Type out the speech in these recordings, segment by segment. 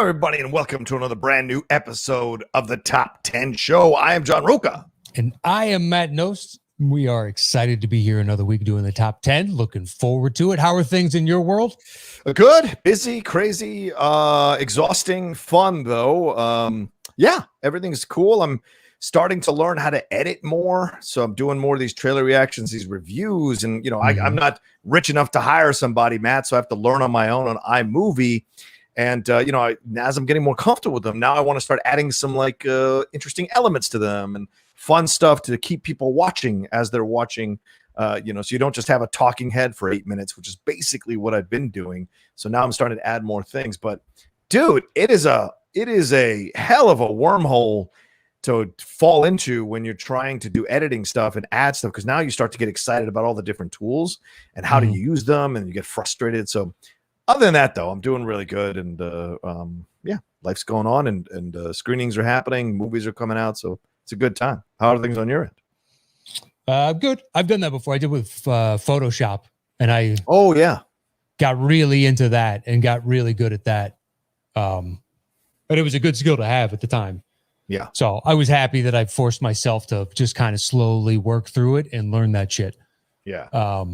everybody, and welcome to another brand new episode of the Top 10 Show. I am John Rocha. And I am Matt Knost. We are excited to be here another week doing the Top 10. Looking forward to it. How are things in your world? Good, busy, crazy, exhausting, fun, though. Yeah, everything's cool. I'm starting to learn how to edit more. So I'm doing more of these trailer reactions, these reviews. And, I'm not rich enough to hire somebody, Matt, so I have to learn on my own on iMovie. And, as I'm getting more comfortable with them, now I want to start adding some interesting elements to them and fun stuff to keep people watching as they're watching, so you don't just have a talking head for 8 minutes, which is basically what I've been doing. So now I'm starting to add more things. But, dude, it is a hell of a wormhole to fall into when you're trying to do editing stuff and add stuff, because now you start to get excited about all the different tools and how to use them, and you get frustrated. So other than that, though, I'm doing really good, and life's going on, and screenings are happening, movies are coming out, so it's a good time. How are things on your end? Good. I've done that before. I did with Photoshop, and I got really into that and got really good at that. But it was a good skill to have at the time. Yeah. So I was happy that I forced myself to just kind of slowly work through it and learn that shit. Yeah.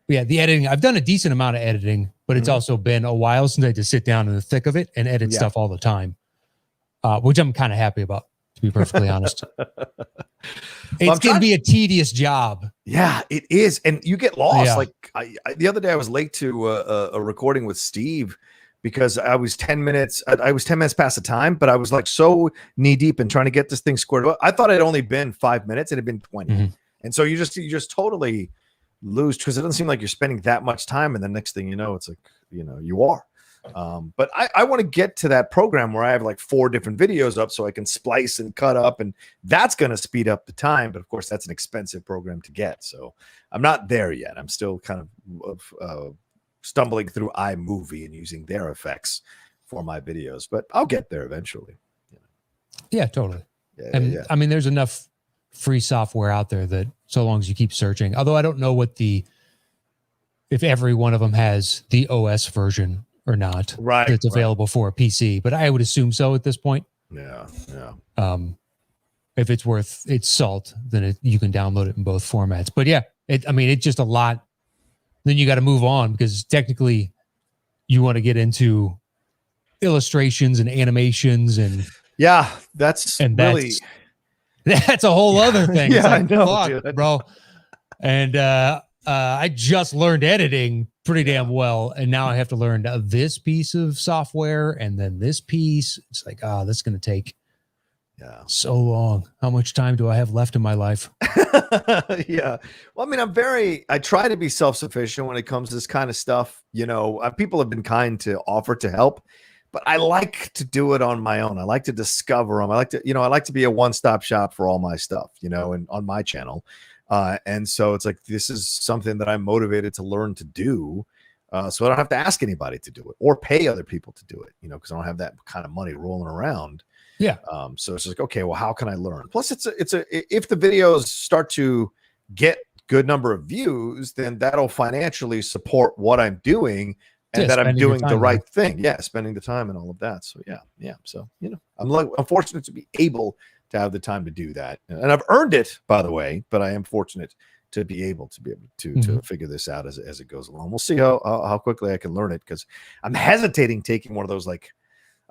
Yeah, the editing, I've done a decent amount of editing, but it's also been a while since I had to sit down in the thick of it and edit stuff all the time, which I'm kind of happy about, to be perfectly honest. It's going to be a tedious job. Yeah, it is. And you get lost. Yeah. Like the other day I was late to a recording with Steve because I was 10 minutes past the time, but I was like so knee deep in trying to get this thing squared up. I thought it had only been 5 minutes. It had been 20. And so you just totally lose, because it doesn't seem like you're spending that much time, and the next thing you know, it's like you are. But I want to get to that program where I have like 4 different videos up so I can splice and cut up, and that's going to speed up the time. But of course, that's an expensive program to get, so I'm not there yet. I'm still kind of stumbling through iMovie and using their effects for my videos, but I'll get there eventually. Yeah, totally. I mean, there's enough free software out there that, so long as you keep searching, although I don't know if every one of them has the OS version or not, right? That's available for a PC, but I would assume so at this point. Yeah. If it's worth its salt, then you can download it in both formats. But yeah, it's just a lot. Then you got to move on, because technically you want to get into illustrations and animations and that's a whole other thing. Yeah, like, I know, fuck, dude. bro. And I just learned editing pretty damn well, and now I have to learn this piece of software and then this piece. It's like, that's going to take so long. How much time do I have left in my life? Yeah. Well, I mean, I try to be self-sufficient when it comes to this kind of stuff. People have been kind to offer to help, but I like to do it on my own. I like to discover them. I like to be a one-stop shop for all my stuff, and on my channel. And so it's like, this is something that I'm motivated to learn to do. So I don't have to ask anybody to do it or pay other people to do it, because I don't have that kind of money rolling around. Yeah. So it's like, okay, well, how can I learn? Plus if the videos start to get good number of views, then that'll financially support what I'm doing, and that I'm doing the right thing. Yeah. Spending the time and all of that. So yeah. So, I'm fortunate to be able to have the time to do that. And I've earned it, by the way, but I am fortunate to be able to figure this out as it goes along. We'll see how quickly I can learn it, because I'm hesitating taking one of those like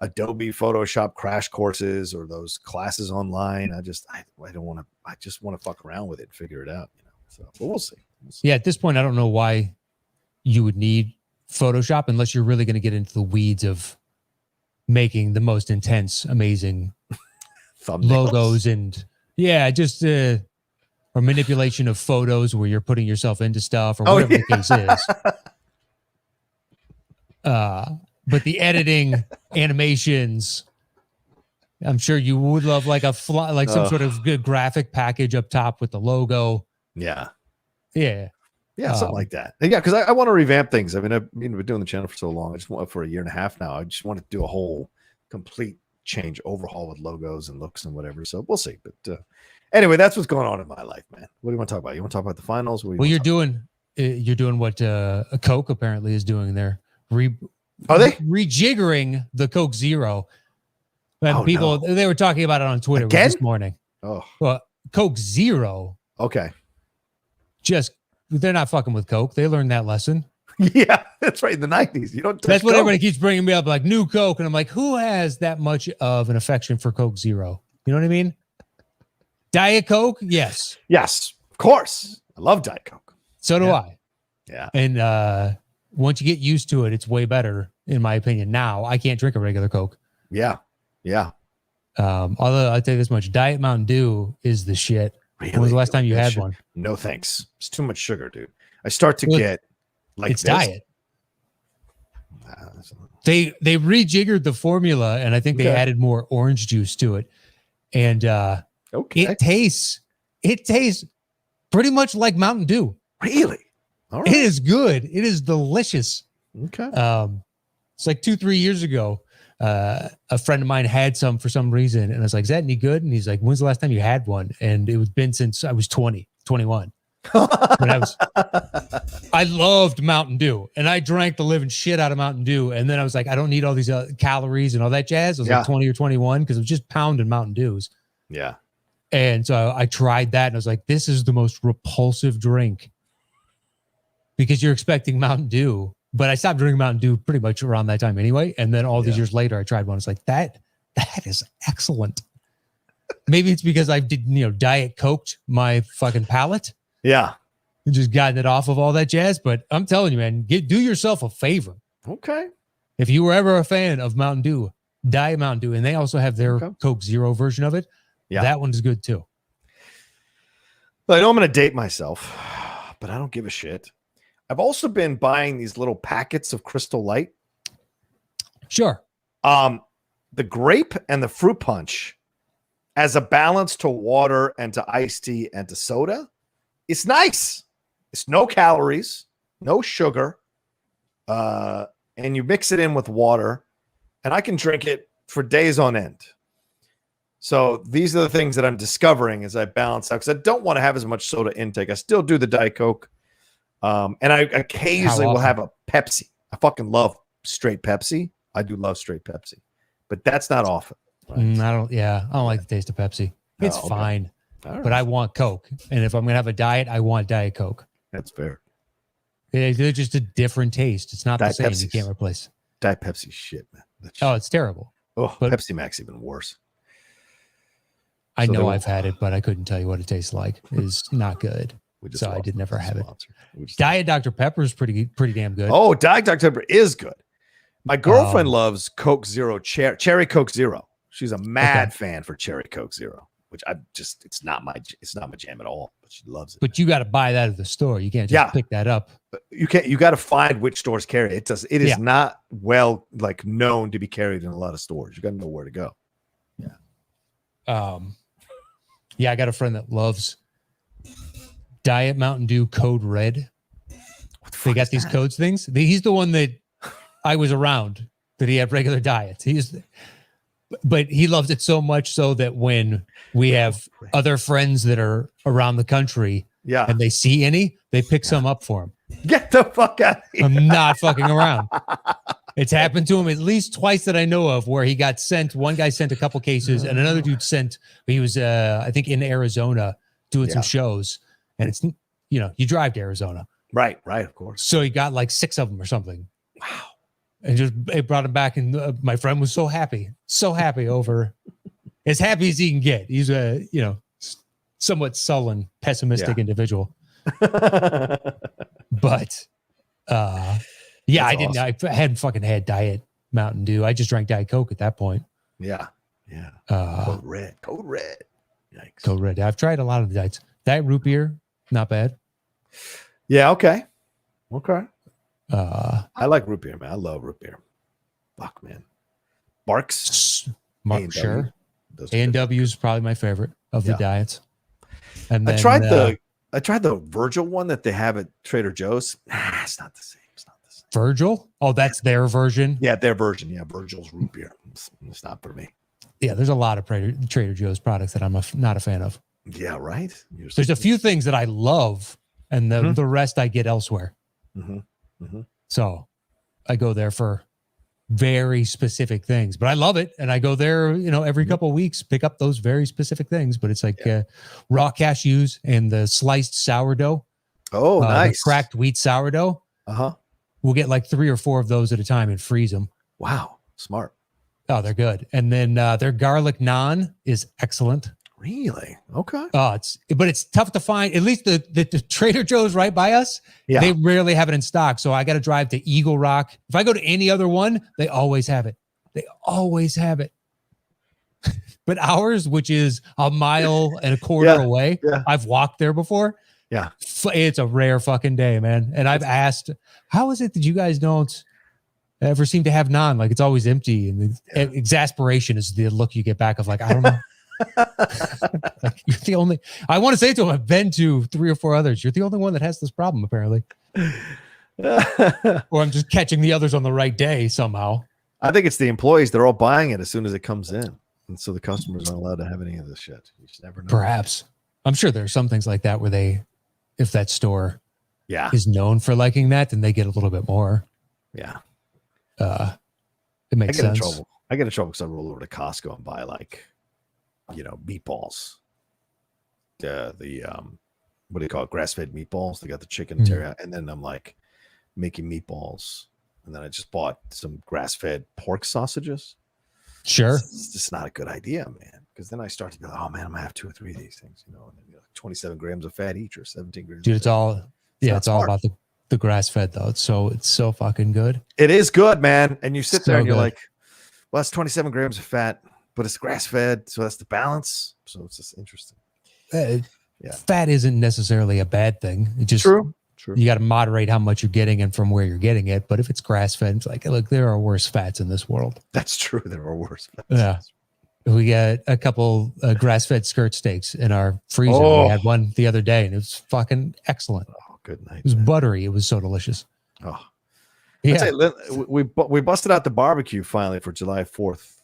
Adobe Photoshop crash courses or those classes online. I don't want to. I just want to fuck around with it and figure it out. So, but we'll see. Yeah, at this point, I don't know why you would need Photoshop unless you're really going to get into the weeds of making the most intense, amazing logos and just or manipulation of photos where you're putting yourself into stuff or whatever the case is. But the editing, animations, I'm sure you would love like some sort of good graphic package up top with the logo. Yeah. Something like that. Yeah, because I want to revamp things. I mean, I've been doing the channel for so long. I just want for a year and a half now. I just want to do a whole complete overhaul with logos and looks and whatever. So we'll see. But anyway, that's what's going on in my life, man. What do you want to talk about? You want to talk about the finals? You're doing what Coke apparently is doing there. Are they rejiggering the Coke Zero? And they were talking about it on Twitter this morning. Oh, well, Coke Zero. Okay. They're not fucking with Coke. They learned that lesson. Yeah, that's right. In the 90s, you don't. That's what everybody keeps bringing me up, like new Coke, and I'm like, who has that much of an affection for Coke Zero? You know what I mean? Diet Coke, yes, of course. I love Diet Coke. So do I. Yeah. And once you get used to it, it's way better, in my opinion. Now I can't drink a regular Coke. Yeah. Although I'll tell you this much: Diet Mountain Dew is the shit. Really? When was the last time you had one? No thanks. It's too much sugar, dude. I start to get like it's diet. They rejiggered the formula, and I think they added more orange juice to it. And it tastes pretty much like Mountain Dew. Really? All right. It is good. It is delicious. Okay. It's like 2-3 years ago. A friend of mine had some for some reason, and I was like, "Is that any good?" And he's like, "When's the last time you had one?" And it was been since I was 21. But I loved Mountain Dew, and I drank the living shit out of Mountain Dew. And then I was like, I don't need all these calories and all that jazz. I was like 20 or 21 because I was just pounding Mountain Dews. Yeah. And so I tried that, and I was like, this is the most repulsive drink because you're expecting Mountain Dew. But I stopped drinking Mountain Dew pretty much around that time anyway. And then all these years later, I tried one. It's like, that is excellent. Maybe it's because I did, Diet Coked my fucking palate. Yeah. And just gotten it off of all that jazz. But I'm telling you, man, do yourself a favor. Okay. If you were ever a fan of Mountain Dew, Diet Mountain Dew, and they also have their Coke Zero version of it. Yeah. That one is good too. I know I'm going to date myself, but I don't give a shit. I've also been buying these little packets of Crystal Light. Sure. The grape and the fruit punch as a balance to water and to iced tea and to soda. It's nice. It's no calories, no sugar. And you mix it in with water, and I can drink it for days on end. So these are the things that I'm discovering as I balance out, because I don't want to have as much soda intake. I still do the Diet Coke. And I occasionally will have a Pepsi. I fucking love straight Pepsi. I do love straight Pepsi, but that's not often. Right? I don't like the taste of Pepsi. It's fine, but I want Coke. And if I'm going to have a diet, I want Diet Coke. That's fair. They're just a different taste. It's not the same. You can't replace. Diet Pepsi shit, man. It's terrible. Oh, but Pepsi Max even worse. I know I've had it, but I couldn't tell you what it tastes like. It's not good. So I did never have it. Diet Dr. Pepper is pretty damn good. Oh, Diet Dr. Pepper is good. My girlfriend loves Coke Zero, Cherry Coke Zero. She's a mad fan for Cherry Coke Zero, which it's not my jam at all, but she loves it. But you got to buy that at the store. You can't just pick that up. You got to find which stores carry it. It is not well known to be carried in a lot of stores. You got to know where to go. Yeah. I got a friend that loves Diet Mountain Dew Code Red. They got these codes things. He's the one that I was around that he had regular diets. But he loves it so much so that when we have other friends that are around the country and they see any, they pick some up for him. Get the fuck out of here. I'm not fucking around. It's happened to him at least twice that I know of, where he got sent. One guy sent a couple cases and another dude sent, he was, I think, in Arizona doing some shows. And it's, you drive to Arizona. Right, of course. So he got like 6 of them or something. Wow. And it brought him back. And my friend was so happy over, as happy as he can get. He's a, somewhat sullen, pessimistic individual. But, I didn't, awesome. I hadn't fucking had Diet Mountain Dew. I just drank Diet Coke at that point. Yeah. Code Red. Yikes. Code Red. I've tried a lot of the diets. Diet root beer, not bad. Yeah. Okay. I like root beer, man. I love root beer. Fuck, man. Barks. Sure. A&W is probably my favorite of the diets. And then, I tried the Virgil one that they have at Trader Joe's. It's not the same. Virgil? Oh, that's their version. Yeah, their version. Yeah, Virgil's root beer. It's not for me. Yeah, there's a lot of Trader Joe's products that I'm not a fan of. Yeah, right. There's a few things that I love, and the rest I get elsewhere. Mm-hmm. So I go there for very specific things, but I love it. And I go there, every couple of weeks, pick up those very specific things, but it's like raw cashews and the sliced sourdough. Oh, nice. The cracked wheat sourdough. Uh-huh. We'll get like 3 or 4 of those at a time and freeze them. Wow. Smart. Oh, they're good. And then their garlic naan is excellent. Really? Okay. But it's tough to find. At least the Trader Joe's right by us, they rarely have it in stock. So I got to drive to Eagle Rock. If I go to any other one, they always have it. They always have it. But ours, which is a mile and a quarter away, I've walked there before. Yeah. It's a rare fucking day, man. And I've asked, how is it that you guys don't ever seem to have naan? Like it's always empty. And the exasperation is the look you get back of like, I don't know. Like, you're the only. I want to say to him, I've been to 3 or 4 others. You're the only one that has this problem, apparently. Or I'm just catching the others on the right day somehow. I think it's the employees. They're all buying it as soon as it comes in, and so the customers aren't allowed to have any of this shit. You just never know. Perhaps. I'm sure there are some things like that where if that store, is known for liking that, then they get a little bit more. Yeah. It makes sense. I get in trouble because I roll over to Costco and buy meatballs. The what do you call it? Grass-fed meatballs. They got the chicken teriyaki, and then I'm like making meatballs, and then I just bought some grass-fed pork sausages. Sure, it's just not a good idea, man. Because then I start to be like, oh man, I'm gonna have 2 or 3 of these things, and 27 grams of fat each or 17 grams. Dude, it's all all about the grass-fed though. It's so fucking good. It is good, man. And you sit there and you're like, well, it's 27 grams of fat. But it's grass-fed, so that's the balance. So it's just interesting. Fat isn't necessarily a bad thing. It just true. You got to moderate how much you're getting and from where you're getting it. But if it's grass-fed, it's like, look, there are worse fats in this world. That's true. There are worse fats. Yeah. We got a couple grass-fed skirt steaks in our freezer. We had one the other day, and it was fucking excellent. Oh, good night. It was buttery. It was so delicious. Oh, yeah. We busted out the barbecue finally for July 4th.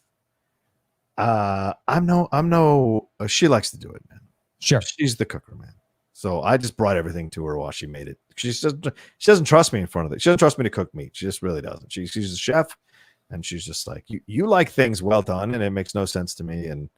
She likes to do it, man. Sure. She's the cooker, man. So I just brought everything to her while she made it. She doesn't trust me in front of it. She doesn't trust me to cook meat. She just really doesn't. She's a chef, and she's just like, you like things well done, and it makes no sense to me. And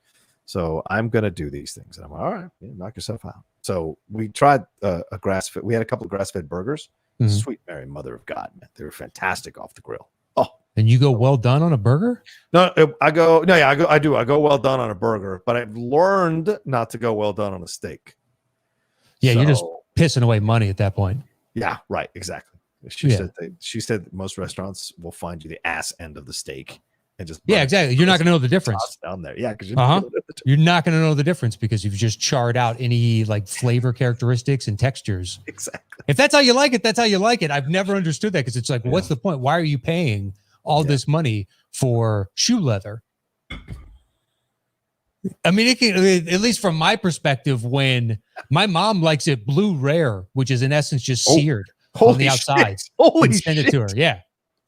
so I'm going to do these things. And I'm like, all right, knock yourself out. So we tried a grass-fed. We had a couple of grass-fed burgers. Mm-hmm. Sweet Mary, Mother of God, man. They were fantastic off the grill. Oh, and you go well done on a burger? No, I go well done on a burger, but I've learned not to go well done on a steak. Yeah, you're just pissing away money at that point. Yeah, right, exactly. She said that most restaurants will find you the ass end of the steak and just exactly. You're not going to know the difference down there. Yeah, because you're not going to know the difference because you've just charred out any like flavor characteristics and textures. Exactly. If that's how you like it, that's how you like it. I've never understood that because it's like, what's the point? Why are you paying all this money for shoe leather? I mean, it can, at least from my perspective, when my mom likes it blue rare, which is in essence just seared on the outside. Holy shit. Send it to her. Yeah.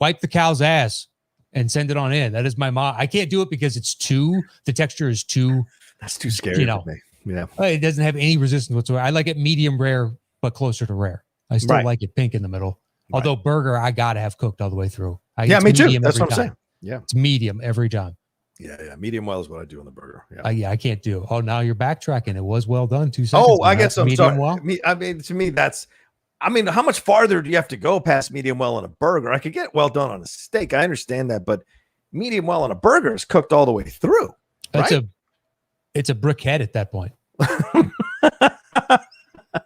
Wipe the cow's ass and send it on in. That is my mom. I can't do it because the texture is too. That's too scary to me. Yeah. It doesn't have any resistance whatsoever. I like it medium rare, but closer to rare. I still like it pink in the middle. Although burger, I got to have cooked all the way through. Me too. That's what I'm saying. Yeah. It's medium every time. Yeah. Medium well is what I do on the burger. Yeah. I can't do. Oh, now you're backtracking. It was well done. 2 seconds. Oh, I guess I'm sorry. Well? To me, how much farther do you have to go past medium well on a burger? I could get well done on a steak. I understand that, but medium well on a burger is cooked all the way through. Right? It's a briquette at that point.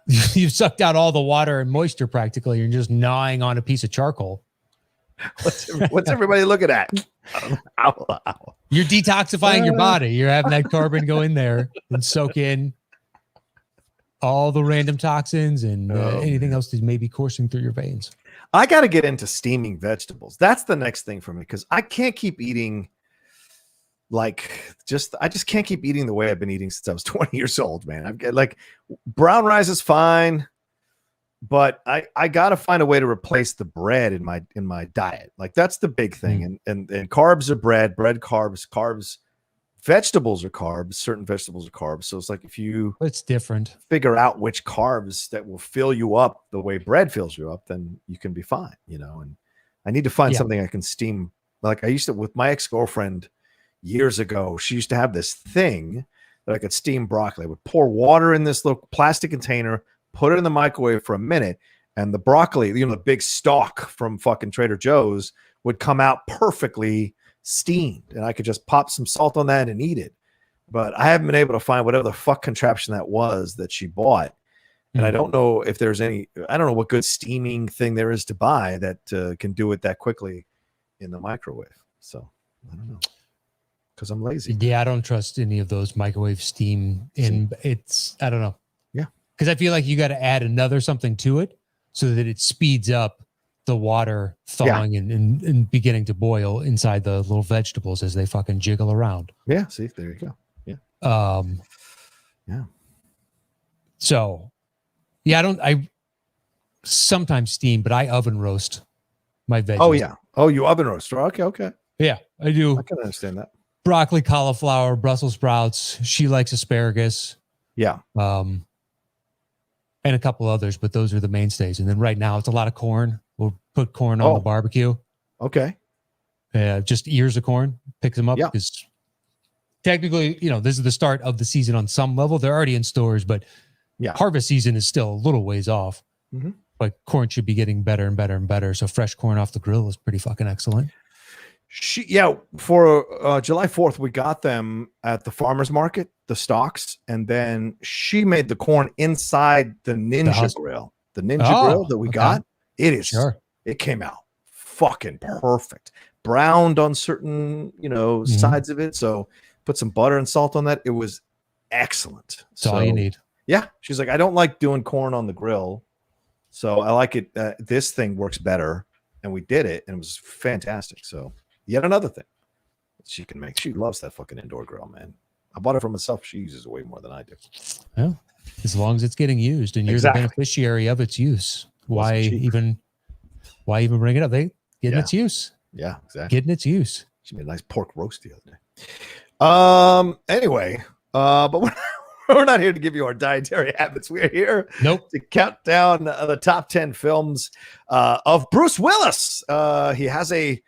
You've sucked out all the water and moisture practically. You're just gnawing on a piece of charcoal. What's everybody looking at? Ow. You're detoxifying your body. You're having that carbon go in there and soak in all the random toxins and anything else that may be coursing through your veins. I got to get into steaming vegetables. That's the next thing for me because I can't keep eating I just can't keep eating the way I've been eating since I was 20 years old, man. I've got like brown rice is fine, but I got to find a way to replace the bread in my diet. Like that's the big thing. And carbs are bread, carbs, vegetables are carbs, certain vegetables are carbs. So it's like it's different. Figure out which carbs that will fill you up the way bread fills you up, then you can be fine, And I need to find something I can steam like I used to with my ex-girlfriend years ago. She used to have this thing that I could steam broccoli. I would pour water in this little plastic container, put it in the microwave for a minute, and the broccoli, the big stalk from fucking Trader Joe's, would come out perfectly steamed, and I could just pop some salt on that and eat it. But I haven't been able to find whatever the fuck contraption that was that she bought. And I don't know if there's I don't know what good steaming thing there is to buy that can do it that quickly in the microwave. So I don't know, because I'm lazy. Yeah, I don't trust any of those microwave steam. I don't know. Yeah. Because I feel like you got to add another something to it so that it speeds up the water thawing and beginning to boil inside the little vegetables as they fucking jiggle around. Yeah. See, there you go. Yeah. So, yeah, I sometimes steam, but I oven roast my veggies. Oh, yeah. Oh, you oven roaster. Okay. Yeah, I do. I can understand that. Broccoli, cauliflower, Brussels sprouts. She likes asparagus. Yeah. And a couple others, but those are the mainstays. And then right now it's a lot of corn. We'll put corn on the barbecue. Okay. Just ears of corn, pick them up because technically, this is the start of the season on some level. They're already in stores, but harvest season is still a little ways off. Mm-hmm. But corn should be getting better and better and better. So fresh corn off the grill is pretty fucking excellent. For July 4th, we got them at the farmer's market, the stalks, and then she made the corn inside the Ninja grill. The Ninja grill that we got, it came out fucking perfect. Browned on certain, sides of it. So put some butter and salt on that. It was excellent. That's all you need. Yeah. She's like, I don't like doing corn on the grill. So I like it. This thing works better. And we did it, and it was fantastic. So yet another thing she can make. She loves that fucking indoor grill, man. I bought it for myself. She uses it way more than I do. Well, as long as it's getting used and you're the beneficiary of its use, why even bring it up? They getting its use. Yeah, exactly. Getting its use. She made a nice pork roast the other day. Anyway, but we're not here to give you our dietary habits. We're here to count down the top 10 films of Bruce Willis. He has a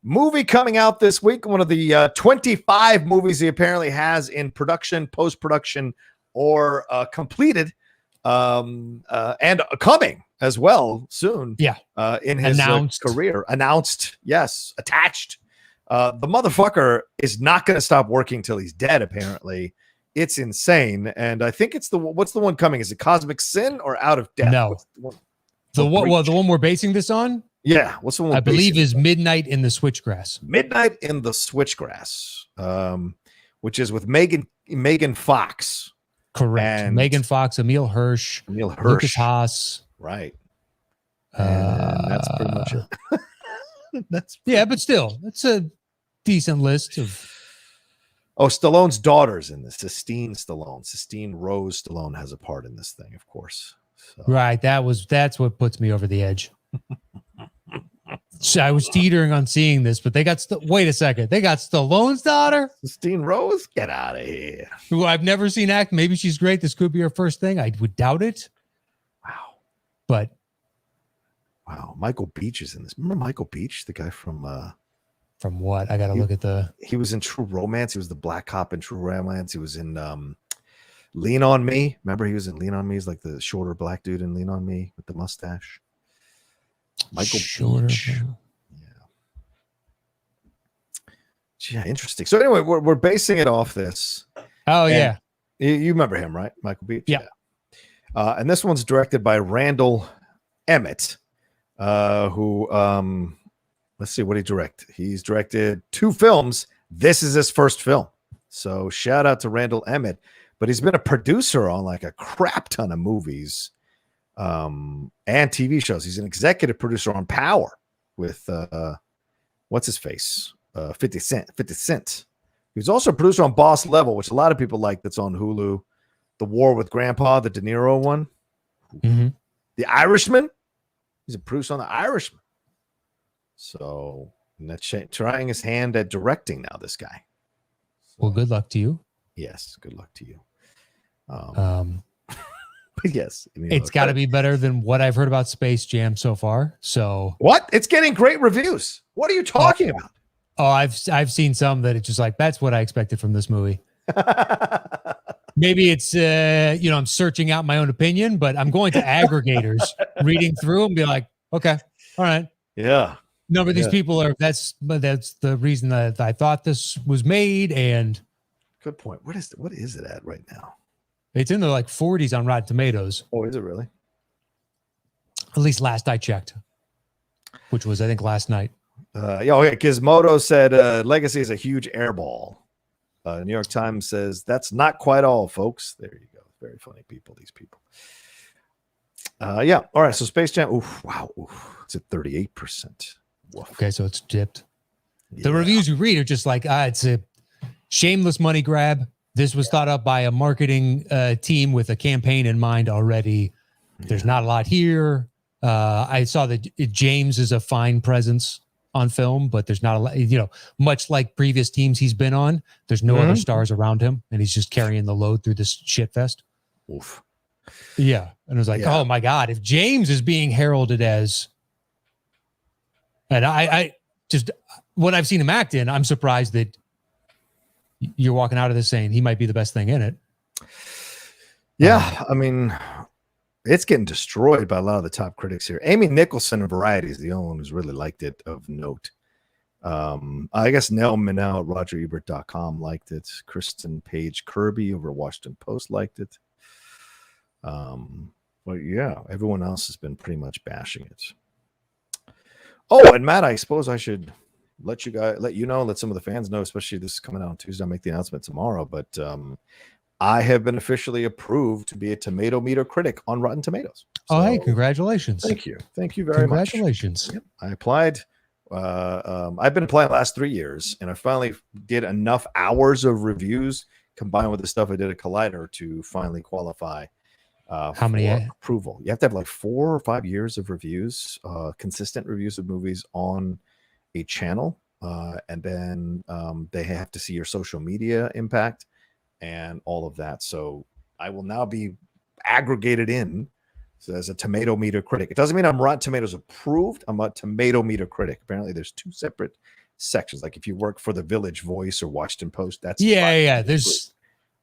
movie coming out this week, one of the 25 movies he apparently has in production, post-production, or completed, and coming as well soon. Yeah. In his career. Announced, yes. Attached. The motherfucker is not going to stop working till he's dead, apparently. It's insane. And I think it's what's the one coming? Is it Cosmic Sin or Out of Death? No. The one we're basing this on? Yeah. What's the one? I believe is Midnight in the Switchgrass. Midnight in the Switchgrass, which is with Megan Fox. Correct. And Megan Fox, Emil Hirsch, Lucas Haas. Right. And that's pretty much it. But still, it's a decent list of. Oh, Stallone's daughter's in this. Sistine Rose Stallone has a part in this thing, of course. So. Right. That's what puts me over the edge. So I was teetering on seeing this, but they got wait a second. They got Stallone's daughter? Sistine Rose? Get out of here. Who I've never seen act. Maybe she's great. This could be her first thing. I would doubt it. Wow. But wow, Michael Beach is in this. Remember Michael Beach, the guy from what? I gotta look at he was in True Romance. He was the black cop in True Romance. He was in Lean on Me. Remember he was in Lean on Me? He's like the shorter black dude in Lean on Me with the mustache. Michael Beach. Yeah, interesting. So anyway, we're basing it off this. Oh, yeah. You remember him, right? Michael Beach? Yeah. And this one's directed by Randall Emmett, who let's see what he directed. He's directed 2 films. This is his first film. So shout out to Randall Emmett. But he's been a producer on like a crap ton of movies and TV shows. He's an executive producer on Power with what's his face? 50 Cent. He was also a producer on Boss Level, which a lot of people like, that's on Hulu. The War with Grandpa, the De Niro one. Mm-hmm. The Irishman. He's a producer on The Irishman. So that's trying his hand at directing now, this guy. Well, good luck to you. Yes, good luck to you. But yes, it's got to be better than what I've heard about Space Jam so far. So what? It's getting great reviews. What are you talking about? Oh, I've seen some that it's just like, that's what I expected from this movie. Maybe it's, I'm searching out my own opinion, but I'm going to aggregators, reading through and be like, okay, all right. Yeah. Number of these people are, that's the reason that I thought this was made. And good point. What is it at right now? it's in the like 40s on Rotten Tomatoes. Oh, is it really? At least last I checked, which was, I think, last night. Gizmodo said Legacy is a huge airball. New York Times says that's not quite all, folks. There you go. Very funny people, these people. All right. So Space Jam. Oof, wow. Oof, it's at 38%. Woof. Okay, so it's dipped. Yeah. The reviews you read are just like, it's a shameless money grab. This was thought up by a marketing team with a campaign in mind already. There's not a lot here. I saw that James is a fine presence on film, but there's not a lot, much like previous teams he's been on, there's no other stars around him, and he's just carrying the load through this shit fest. Oof. Yeah. And I was like, oh my God, if James is being heralded as, and I just, what I've seen him act in, I'm surprised that you're walking out of this saying he might be the best thing in it. Yeah. I mean, it's getting destroyed by a lot of the top critics here. Amy Nicholson of Variety is the only one who's really liked it of note. I guess Nell Minell at RogerEbert.com liked it. Kristen Page Kirby over Washington Post liked it. But yeah, everyone else has been pretty much bashing it. Oh, and Matt, I suppose I should let some of the fans know, especially this is coming out on Tuesday. I'll make the announcement tomorrow, but I have been officially approved to be a tomato meter critic on Rotten Tomatoes. So, hey, congratulations. Thank you very much. Congratulations. Yep. I applied. I've been applying the last 3 years, and I finally did enough hours of reviews combined with the stuff I did at Collider to finally qualify How many approval. You have to have like 4 or 5 years of reviews, consistent reviews of movies on a channel, and then they have to see your social media impact and all of that. So I will now be aggregated in as a tomato meter critic. It doesn't mean I'm Rotten Tomatoes approved. I'm a tomato meter critic. Apparently there's 2 separate sections. Like if you work for the Village Voice or Washington Post, that's there's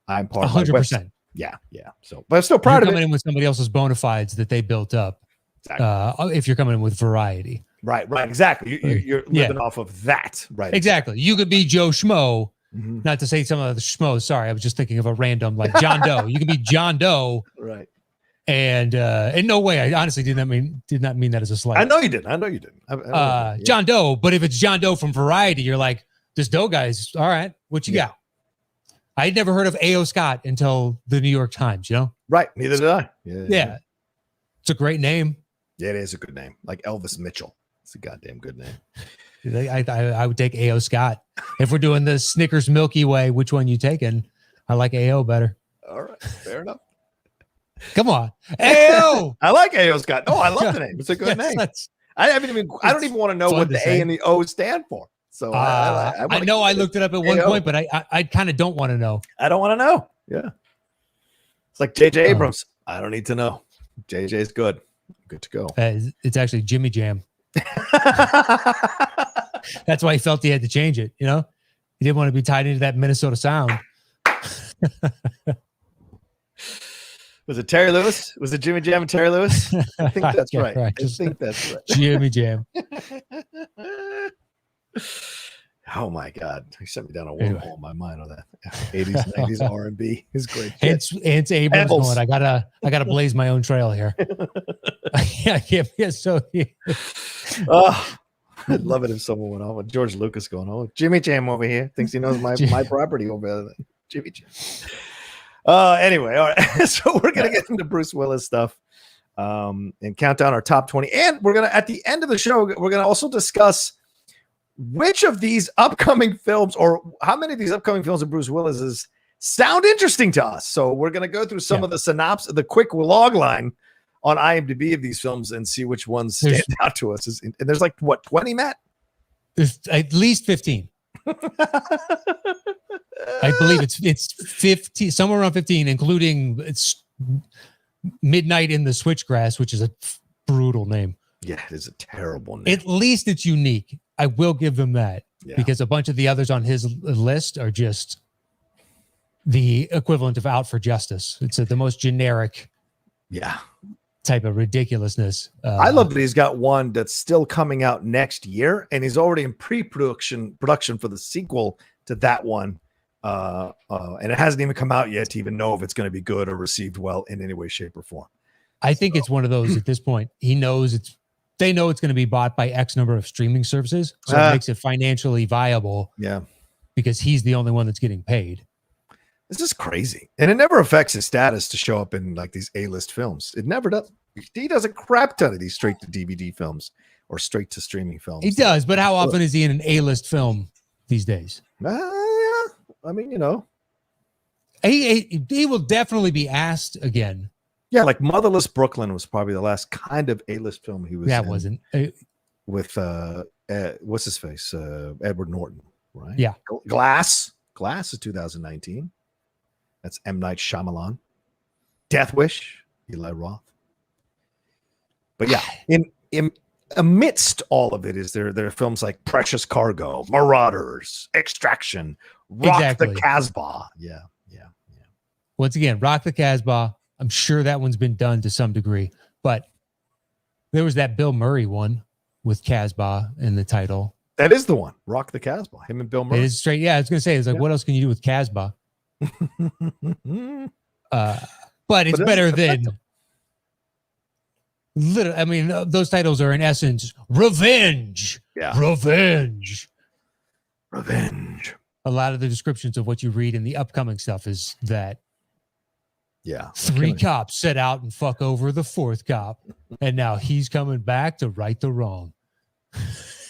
I'm part 100%. Yeah. So, but I'm still proud of it. Coming in with somebody else's bona fides that they built up. Exactly. If you're coming in with Variety. Right. Exactly. You're living off of that. Right. Exactly. You could be Joe Schmo. Mm-hmm. Not to say some of the schmoes. Sorry, I was just thinking of a random like John Doe. You can be John Doe, right? And in no way, I honestly did not mean that as a slight. I know you didn't. John Doe, but if it's John Doe from Variety, you're like, this Doe guy's all right. What you got? I had never heard of A.O. Scott until the New York Times. Right? Neither did I. Yeah. It's a great name. Yeah, it is a good name, like Elvis Mitchell. It's a goddamn good name. I would take A.O. Scott. If we're doing the Snickers Milky Way, which one you taking? I like A.O. better. All right. Fair enough. Come on. A.O. I like A.O. Scott. Oh, I love the name. It's a good name. I don't even want to know what the A and the O stand for. So I know I looked it up at one point, but I kind of don't want to know. I don't want to know. Yeah. It's like J.J. Abrams. I don't need to know. J.J.'s good. Good to go. It's actually Jimmy Jam. That's why he felt he had to change it. He didn't want to be tied into that Minnesota sound. Was it Terry Lewis? Was it Jimmy Jam and Terry Lewis? I think that's right. I think that's right. Jimmy Jam. Oh my God! He sent me down a wormhole in my mind on that 80s, 90s R&B is great. It's Abrams going. I gotta blaze my own trail here. I can't be so. I'd love it if someone went on with George Lucas going, "Oh, Jimmy Jam over here thinks he knows my property over there." Jimmy Jam. Anyway, all right. So we're gonna get into Bruce Willis stuff, and count down our top 20, and we're gonna at the end of the show we're gonna also discuss which of these upcoming films or how many of these upcoming films of Bruce Willis's sound interesting to us. So we're going to go through some of the synopsis, the quick log line on IMDb of these films and see which ones stand out to us. And there's like, what, 20, Matt? There's at least 15. I believe it's 50, somewhere around 15, including it's Midnight in the Switchgrass, which is a brutal name. Yeah, it is a terrible name. At least it's unique. I will give them that. because a bunch of the others on his list are just the equivalent of Out for Justice. It's the most generic type of ridiculousn's. I love that he's got one that's still coming out next year, and he's already in production for the sequel to that one. And it hasn't even come out yet to even know if it's going to be good or received well in any way, shape, or form. I think it's one of those at this point. They know it's going to be bought by X number of streaming services. So it makes it financially viable. Yeah. Because he's the only one that's getting paid. This is crazy. And it never affects his status to show up in like these A-list films. It never does. He does a crap ton of these straight to DVD films or straight to streaming films. He does, but how often is he in an A-list film these days? Yeah. I mean, you know. He will definitely be asked again. Yeah, like Motherless Brooklyn was probably the last kind of A-list film he was in. That wasn't. With, what's his face? Edward Norton, right? Yeah. Glass is 2019. That's M. Night Shyamalan. Death Wish, Eli Roth. But yeah, in amidst all of it is there are films like Precious Cargo, Marauders, Extraction, Rock the Casbah. Yeah. Once again, Rock the Casbah. I'm sure that one's been done to some degree, but there was that Bill Murray one with Casbah in the title. That is the one, Rock the Casbah. Him and Bill Murray. It is straight. Yeah, I was going to say, it's like, what else can you do with Casbah? But it's better than. I mean, those titles are in essence revenge. Yeah. Revenge. A lot of the descriptions of what you read in the upcoming stuff is that. Yeah. 3 cops set out and fuck over the 4th cop. And now he's coming back to right the wrong.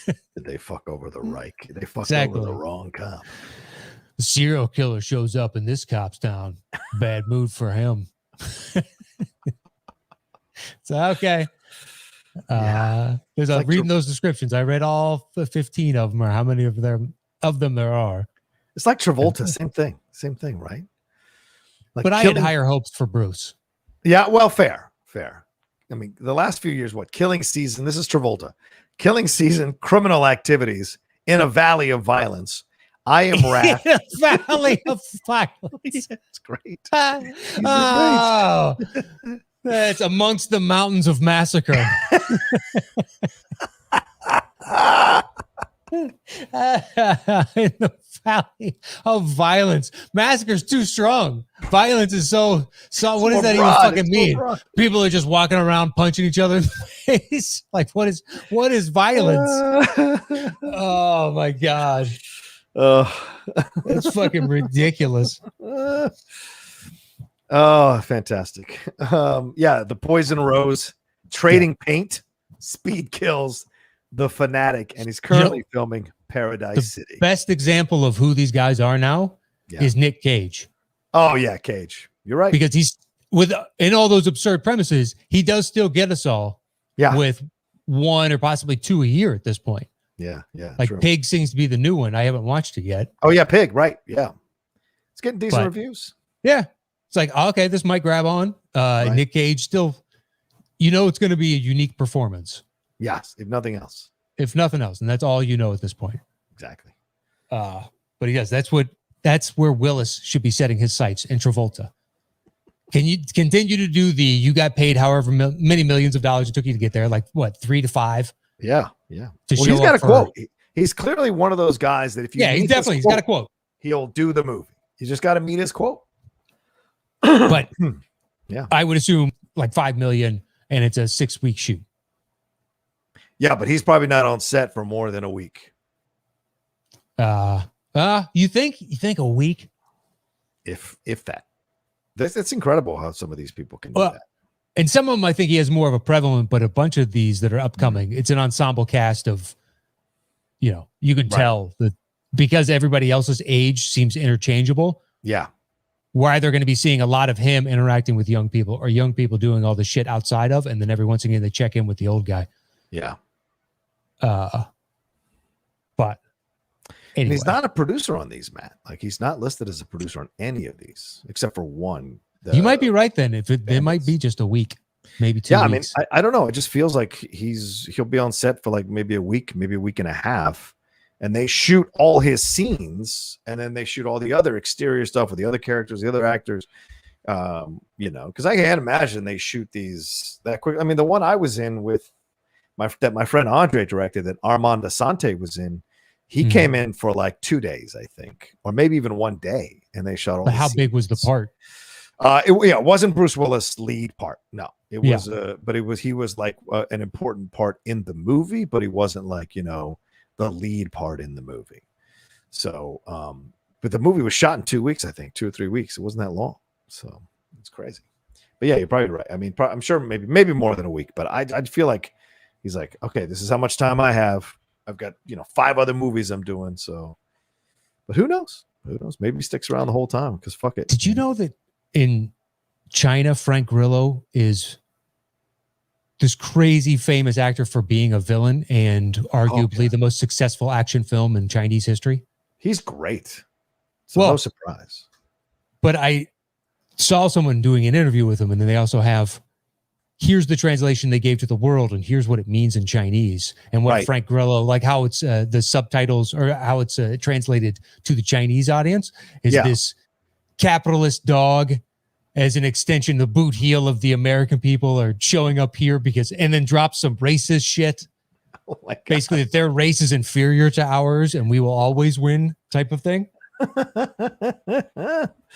Did they fuck over the right? They fucked over the wrong cop. The serial killer shows up in this cop's town. Bad mood for him. So, okay. There's reading those descriptions. I read all 15 of them, or how many of them there are. It's like Travolta. Same thing, right? Like but I had higher hopes for Bruce. Yeah, well, fair. I mean, the last few years, Killing Season, this is Travolta. Killing Season, Criminal Activities, In a Valley of Violence, I Am Wrath. In a Valley of Violence. It's great. Oh, that's Amongst the Mountains of Massacre. In the Valley of Violence. Massacre's too strong. Violence is so what does that even fucking mean? People are just walking around punching each other in the face. Like, what is violence? Oh my God. It's fucking ridiculous. Oh, fantastic. The Poison Rose, Trading Paint, Speed Kills, The Fanatic, and he's currently filming Paradise City. Best example of who these guys are now is Nick Cage. Oh yeah, Cage. You're right. Because he's in all those absurd premises, he does still get us all with 1 or possibly 2 a year at this point. Yeah. Like true. Pig seems to be the new one. I haven't watched it yet. Oh yeah, Pig, right. Yeah. It's getting decent reviews. Yeah. It's like, okay, this might grab on. Nick Cage still, it's going to be a unique performance. Yes, if nothing else. And that's all you know at this point. Exactly. But he does. That's where Willis should be setting his sights, and Travolta. Can you continue to do you got paid however many millions of dollars it took you to get there? Like what, 3 to 5? Yeah. He's got a quote. He's clearly one of those guys that if you he's got a quote. He'll do the movie. You just got to meet his quote. But I would assume like 5 million, and it's a 6-week shoot. Yeah, but he's probably not on set for more than a week. You think a week? If that. It's incredible how some of these people can do that. And some of them, I think he has more of a prevalent, but a bunch of these that are upcoming, it's an ensemble cast of, you can tell that because everybody else's age seems interchangeable. Yeah. We're either going to be seeing a lot of him interacting with young people or young people doing all the shit outside of, and then every once again they check in with the old guy. Yeah. But anyway. And he's not a producer on these, Matt. Like he's not listed as a producer on any of these except for one. You might be right then. If it might be just a week, maybe 2 weeks. I mean, I don't know. It just feels like he'll be on set for like maybe a week and a half, and they shoot all his scenes, and then they shoot all the other exterior stuff with the other characters, the other actors. Because I can't imagine they shoot these that quick. I mean, the one I was in with my friend Andre directed, that Armand Asante was in, he came in for like 2 days, I think, or maybe even 1 day, and they shot all. But how big was the part? It wasn't Bruce Willis' lead part. No, it was, but he was like an important part in the movie, but he wasn't like, the lead part in the movie. So, but the movie was shot in 2 weeks, I think, 2 or 3 weeks. It wasn't that long. So it's crazy. But yeah, you're probably right. I mean, I'm sure maybe more than a week, but I'd feel like he's like, okay, this is how much time I have. I've got, 5 other movies I'm doing. So, but who knows? Who knows? Maybe he sticks around the whole time because fuck it. Did you know that in China, Frank Grillo is this crazy famous actor for being a villain and arguably the most successful action film in Chinese history? He's great. So no surprise. But I saw someone doing an interview with him, and then they also have, here's the translation they gave to the world, and here's what it means in Chinese, and what Frank Grillo, like how it's the subtitles or how it's translated to the Chinese audience is this capitalist dog as an extension, the boot heel of the American people are showing up here and then drop some racist shit. Oh my God. Basically, that their race is inferior to ours and we will always win type of thing.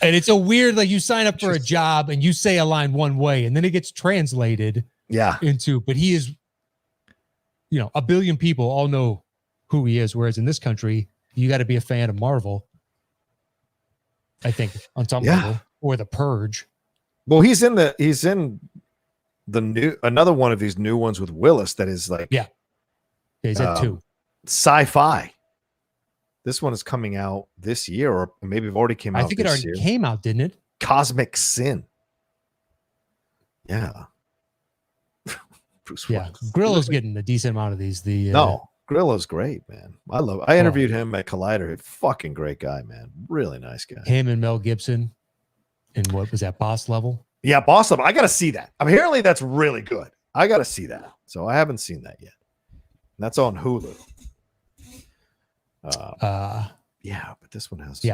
And it's a weird, like you sign up for a job and you say a line one way and then it gets translated into, but he is, a billion people all know who he is. Whereas in this country, you got to be a fan of Marvel, I think, on some level, or The Purge. Well, he's in the another one of these new ones with Willis that is like, he's at 2 sci-fi. This one is coming out this year, or maybe it already came out. I think it already came out, didn't it? Cosmic Sin. Yeah. Bruce Willis. Grillo's getting a decent amount of these. Grillo's great, man. I interviewed him at Collider. Fucking great guy, man. Really nice guy. Him and Mel Gibson. And what was that, Boss Level? Yeah, Boss Level. I got to see that. Apparently that's really good. I got to see that. So I haven't seen that yet. And that's on Hulu. But this one has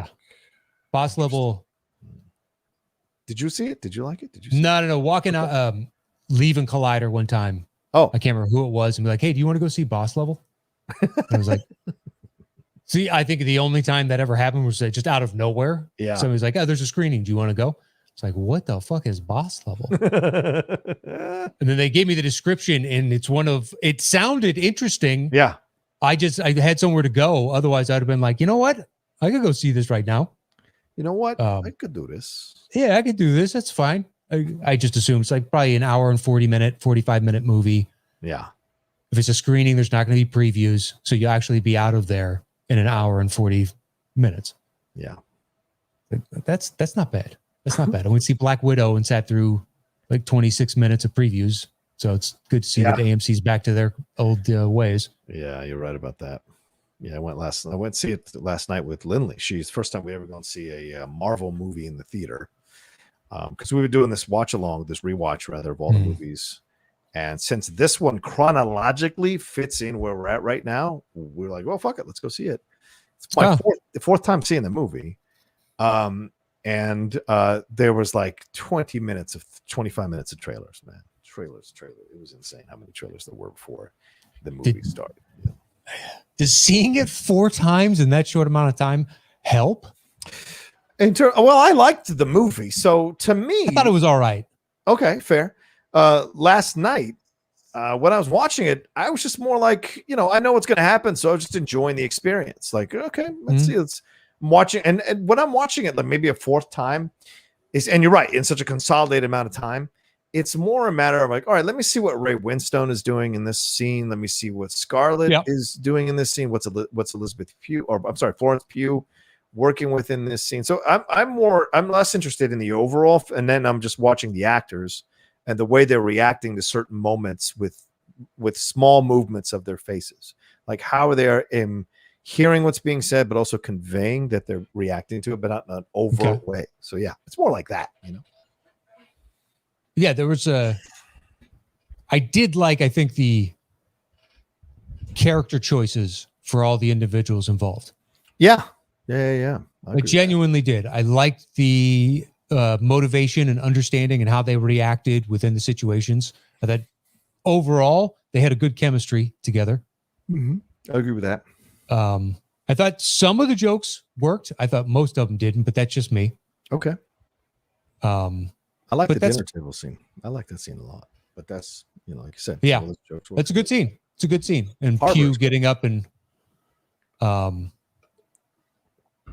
Boss Level. Did you see it? Did you like it? Did you see No. Walking out, leaving Collider one time. Oh, I can't remember who it was, and be like, hey, do you want to go see Boss Level? And I was like, see, I think the only time that ever happened was just out of nowhere. Yeah. Somebody's like, oh, there's a screening. Do you want to go? It's like, what the fuck is Boss Level? And then they gave me the description, and it sounded interesting. Yeah. I had somewhere to go. Otherwise, I'd have been like, you know what? I could go see this right now. You know what? I could do this. Yeah, I could do this. That's fine. I just assume it's like probably an hour and 45-minute movie. Yeah. If it's a screening, there's not going to be previews. So you'll actually be out of there in an hour and 40 minutes. Yeah. That's not bad. That's not bad. I went to see Black Widow and sat through like 26 minutes of previews. So it's good to see that AMC's back to their old ways. Yeah, you're right about that. Yeah, I went to see it last night with Lindley. She's the first time we ever gone to see a Marvel movie in the theater. Because we were doing this rewatch rather of all the movies. And since this one chronologically fits in where we're at right now, we're like, well, fuck it, let's go see it. It's my fourth time seeing the movie. And there was like 25 minutes of trailers, man. Trailers. It was insane how many trailers there were before the movie started. Yeah. Does seeing it 4 times in that short amount of time help? Well, I liked the movie. So to me, I thought it was all right. Okay, fair. Last night, when I was watching it, I was just more like, I know what's going to happen. So I was just enjoying the experience. Like, okay, let's see. I'm watching. And when I'm watching it, like maybe a 4th time and you're right, in such a consolidated amount of time, it's more a matter of like, all right, let me see what Ray Winstone is doing in this scene. Let me see what Scarlett is doing in this scene. What's Elizabeth Pugh, Florence Pugh working within this scene. So I'm less interested in the overall, and then I'm just watching the actors and the way they're reacting to certain moments with small movements of their faces, like how they're hearing what's being said, but also conveying that they're reacting to it, but not in an overt way. So yeah, it's more like that, Yeah, there was I think the character choices for all the individuals involved. Yeah. I genuinely did. I liked the motivation and understanding and how they reacted within the situations. I thought overall they had a good chemistry together. Mm-hmm. I agree with that. I thought some of the jokes worked. I thought most of them didn't, but that's just me. Okay. I like the dinner table scene. I like that scene a lot. But that's, like you said. Yeah, that's a good scene. It's a good scene. And Pew getting up and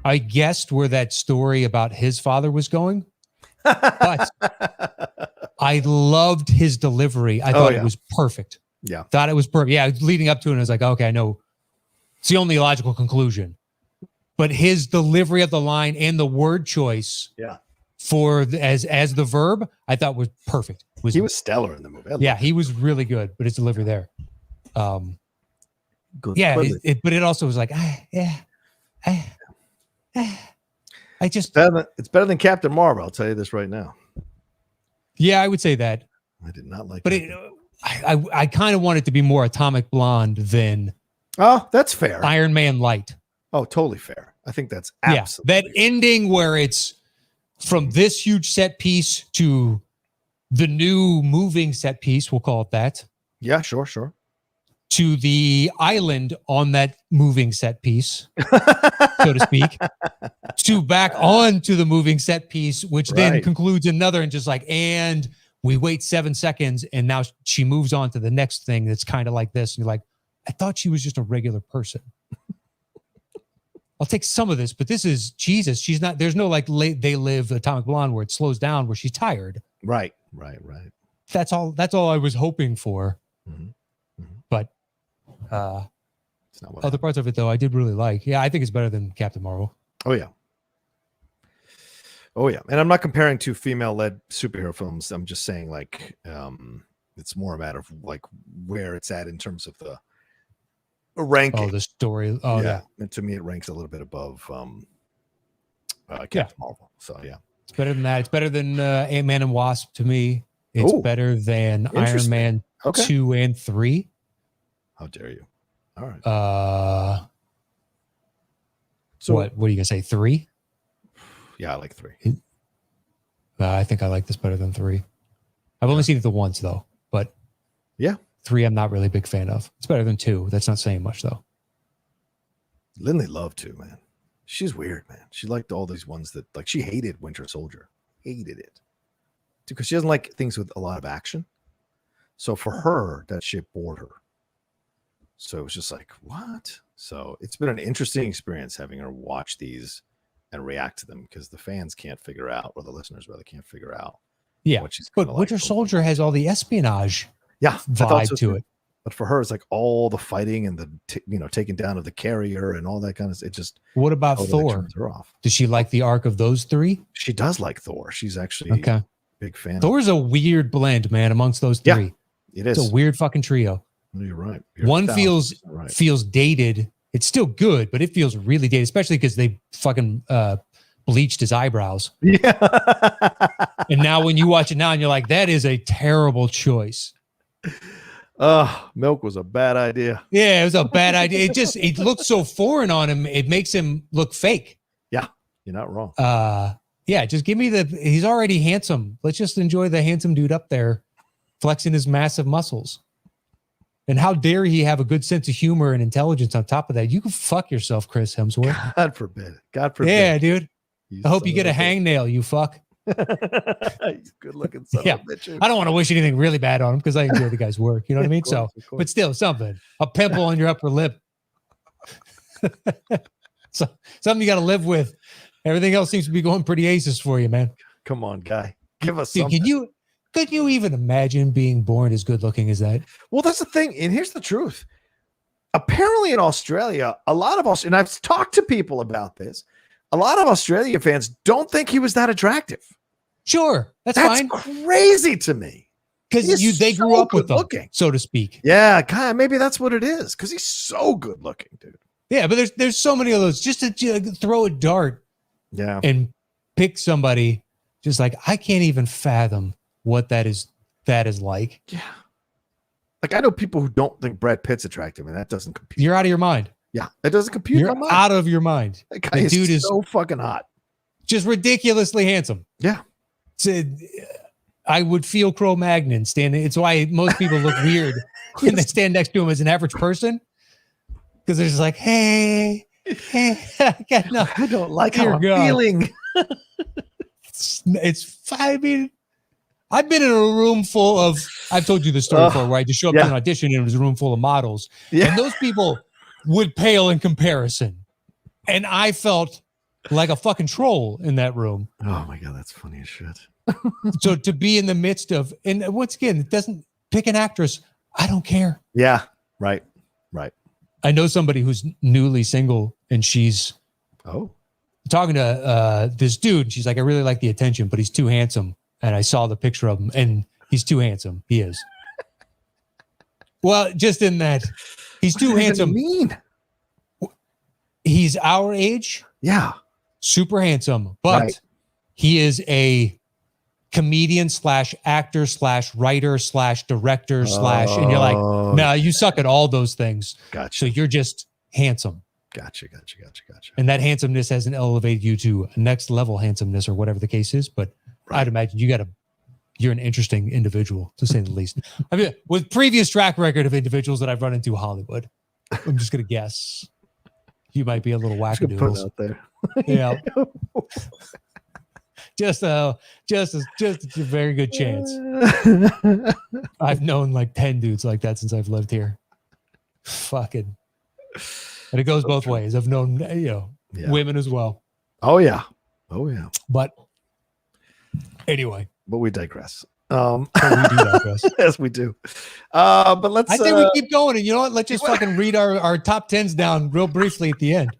I guessed where that story about his father was going, but I loved his delivery. I thought it was perfect. Yeah. Thought it was perfect. Yeah, leading up to it, I was like, okay, I know. It's the only logical conclusion. But his delivery of the line and the word choice for as the verb, I thought was perfect. He was stellar in the movie. Yeah, he was really good, but his delivery there. Good. Yeah, but it also was like, I just it's better than Captain Marvel. I'll tell you this right now. Yeah, I would say that. I did not like, but I kind of want it to be more Atomic Blonde than. Oh, that's fair. Iron Man Light. Oh, totally fair. I think that's absolutely that ending where it's from this huge set piece to the new moving set piece. We'll call it that. Yeah, sure. To the island on that moving set piece, so to speak, to back on to the moving set piece, which then concludes another and just like, and we wait 7 seconds and now she moves on to the next thing that's kind of like this. And you're like, I thought she was just a regular person. I'll take some of this, but this is Jesus. She's not, there's no like They Live Atomic Blonde where it slows down, where she's tired. Right. That's all I was hoping for. Mm-hmm. But it's not other parts of it though, I did really like. Yeah, I think it's better than Captain Marvel. Oh yeah. And I'm not comparing two female-led superhero films. I'm just saying like it's more a matter of like where it's at in terms of the ranking. Oh, the story. Oh yeah. And to me, it ranks a little bit above Captain Marvel. So yeah, it's better than that. It's better than Ant-Man and Wasp to me. It's better than Iron Man 2 and 3. How dare you? All right. So what are you gonna say? 3? Yeah, I like 3. I think I like this better than 3. I've only seen it the once though, but 3 I'm not really a big fan of. It's better than 2. That's not saying much though. Lindley loved 2, man. She's weird, man. She liked all these ones that like she hated Winter Soldier. Hated it. Because she doesn't like things with a lot of action. So for her, that shit bored her. So it was just like, what? So it's been an interesting experience having her watch these and react to them because the fans can't figure out, or the listeners rather can't figure out. Yeah, but Winter Soldier has all the espionage vibe to it. But for her, it's like all the fighting and the taking down of the carrier and all that kind of. It just. What about Thor? Her off. Does she like the arc of those 3? She does like Thor. She's actually a big fan. Thor's a weird blend, man, amongst those 3. Yeah, it is. It's a weird fucking trio. You're right. One feels dated. It's still good, but it feels really dated, especially because they fucking bleached his eyebrows. Yeah. And now when you watch it now and you're like, that is a terrible choice. Milk was a bad idea. Yeah, it was a bad idea. It looks so foreign on him. It makes him look fake. Yeah, you're not wrong. Yeah, just give me he's already handsome. Let's just enjoy the handsome dude up there flexing his massive muscles. And how dare he have a good sense of humor and intelligence on top of that? You can fuck yourself, Chris Hemsworth. God forbid. God forbid. Yeah, dude. I hope you get a hangnail, you fuck. He's good looking son of a bitch. I don't want to wish anything really bad on him because I enjoy the guy's work. You know what I mean? Course, but still, something. A pimple on your upper lip. So something you got to live with. Everything else seems to be going pretty aces for you, man. Come on, guy. Give us something. Could you even imagine being born as good looking as that? Well, that's the thing. And here's the truth. Apparently in Australia, and I've talked to people about this, a lot of Australia fans don't think he was that attractive. Sure. That's fine. Crazy to me. Because they grew up with him, so to speak. Yeah, kind of. Maybe that's what it is. Because he's so good looking, dude. Yeah, but there's so many of those. Just to throw a dart and pick somebody, just like, I can't even fathom what that is like. Yeah. Like, I know people who don't think Brad Pitt's attractive, and that doesn't compute. You're out of your mind. Yeah, it doesn't compute. You're out of your mind. That guy The dude is so fucking hot. Just ridiculously handsome. Yeah. I would feel Cro-Magnon standing. It's why most people look weird when they stand next to him as an average person. Because they're just like, hey, I don't like how I'm feeling. I mean, I've been in a room full of, I've told you the story before, where I just show up to an audition and it was a room full of models. Yeah. And those people would pale in comparison. And I felt like a fucking troll in that room. Oh my God, that's funny as shit. So to be in the midst of, and once again, it doesn't pick an actress. I don't care. Yeah, right. I know somebody who's newly single and she's talking to this dude. And she's like, I really like the attention, but he's too handsome. And I saw the picture of him and he's too handsome. He is. Well, just in that he's too handsome. Mean? He's our age. Yeah. Super handsome, but he is a comedian / actor / writer / director / and you're like, no, you suck at all those things. Gotcha. So you're just handsome. Gotcha. And that handsomeness hasn't elevated you to a next level handsomeness or whatever the case is. But I'd imagine you're an interesting individual, to say the least. I mean, with previous track record of individuals that I've run into Hollywood, I'm just going to guess you might be a little wackadoodles out there. Yeah. Just a very good chance. I've known like 10 dudes like that since I've lived here. Fucking. And it goes both ways. I've known, women as well. Oh yeah. But anyway. But we digress. We do digress. Yes, we do. But let's. I think we keep going, and you know what? Let's just fucking read our top 10s down real briefly at the end.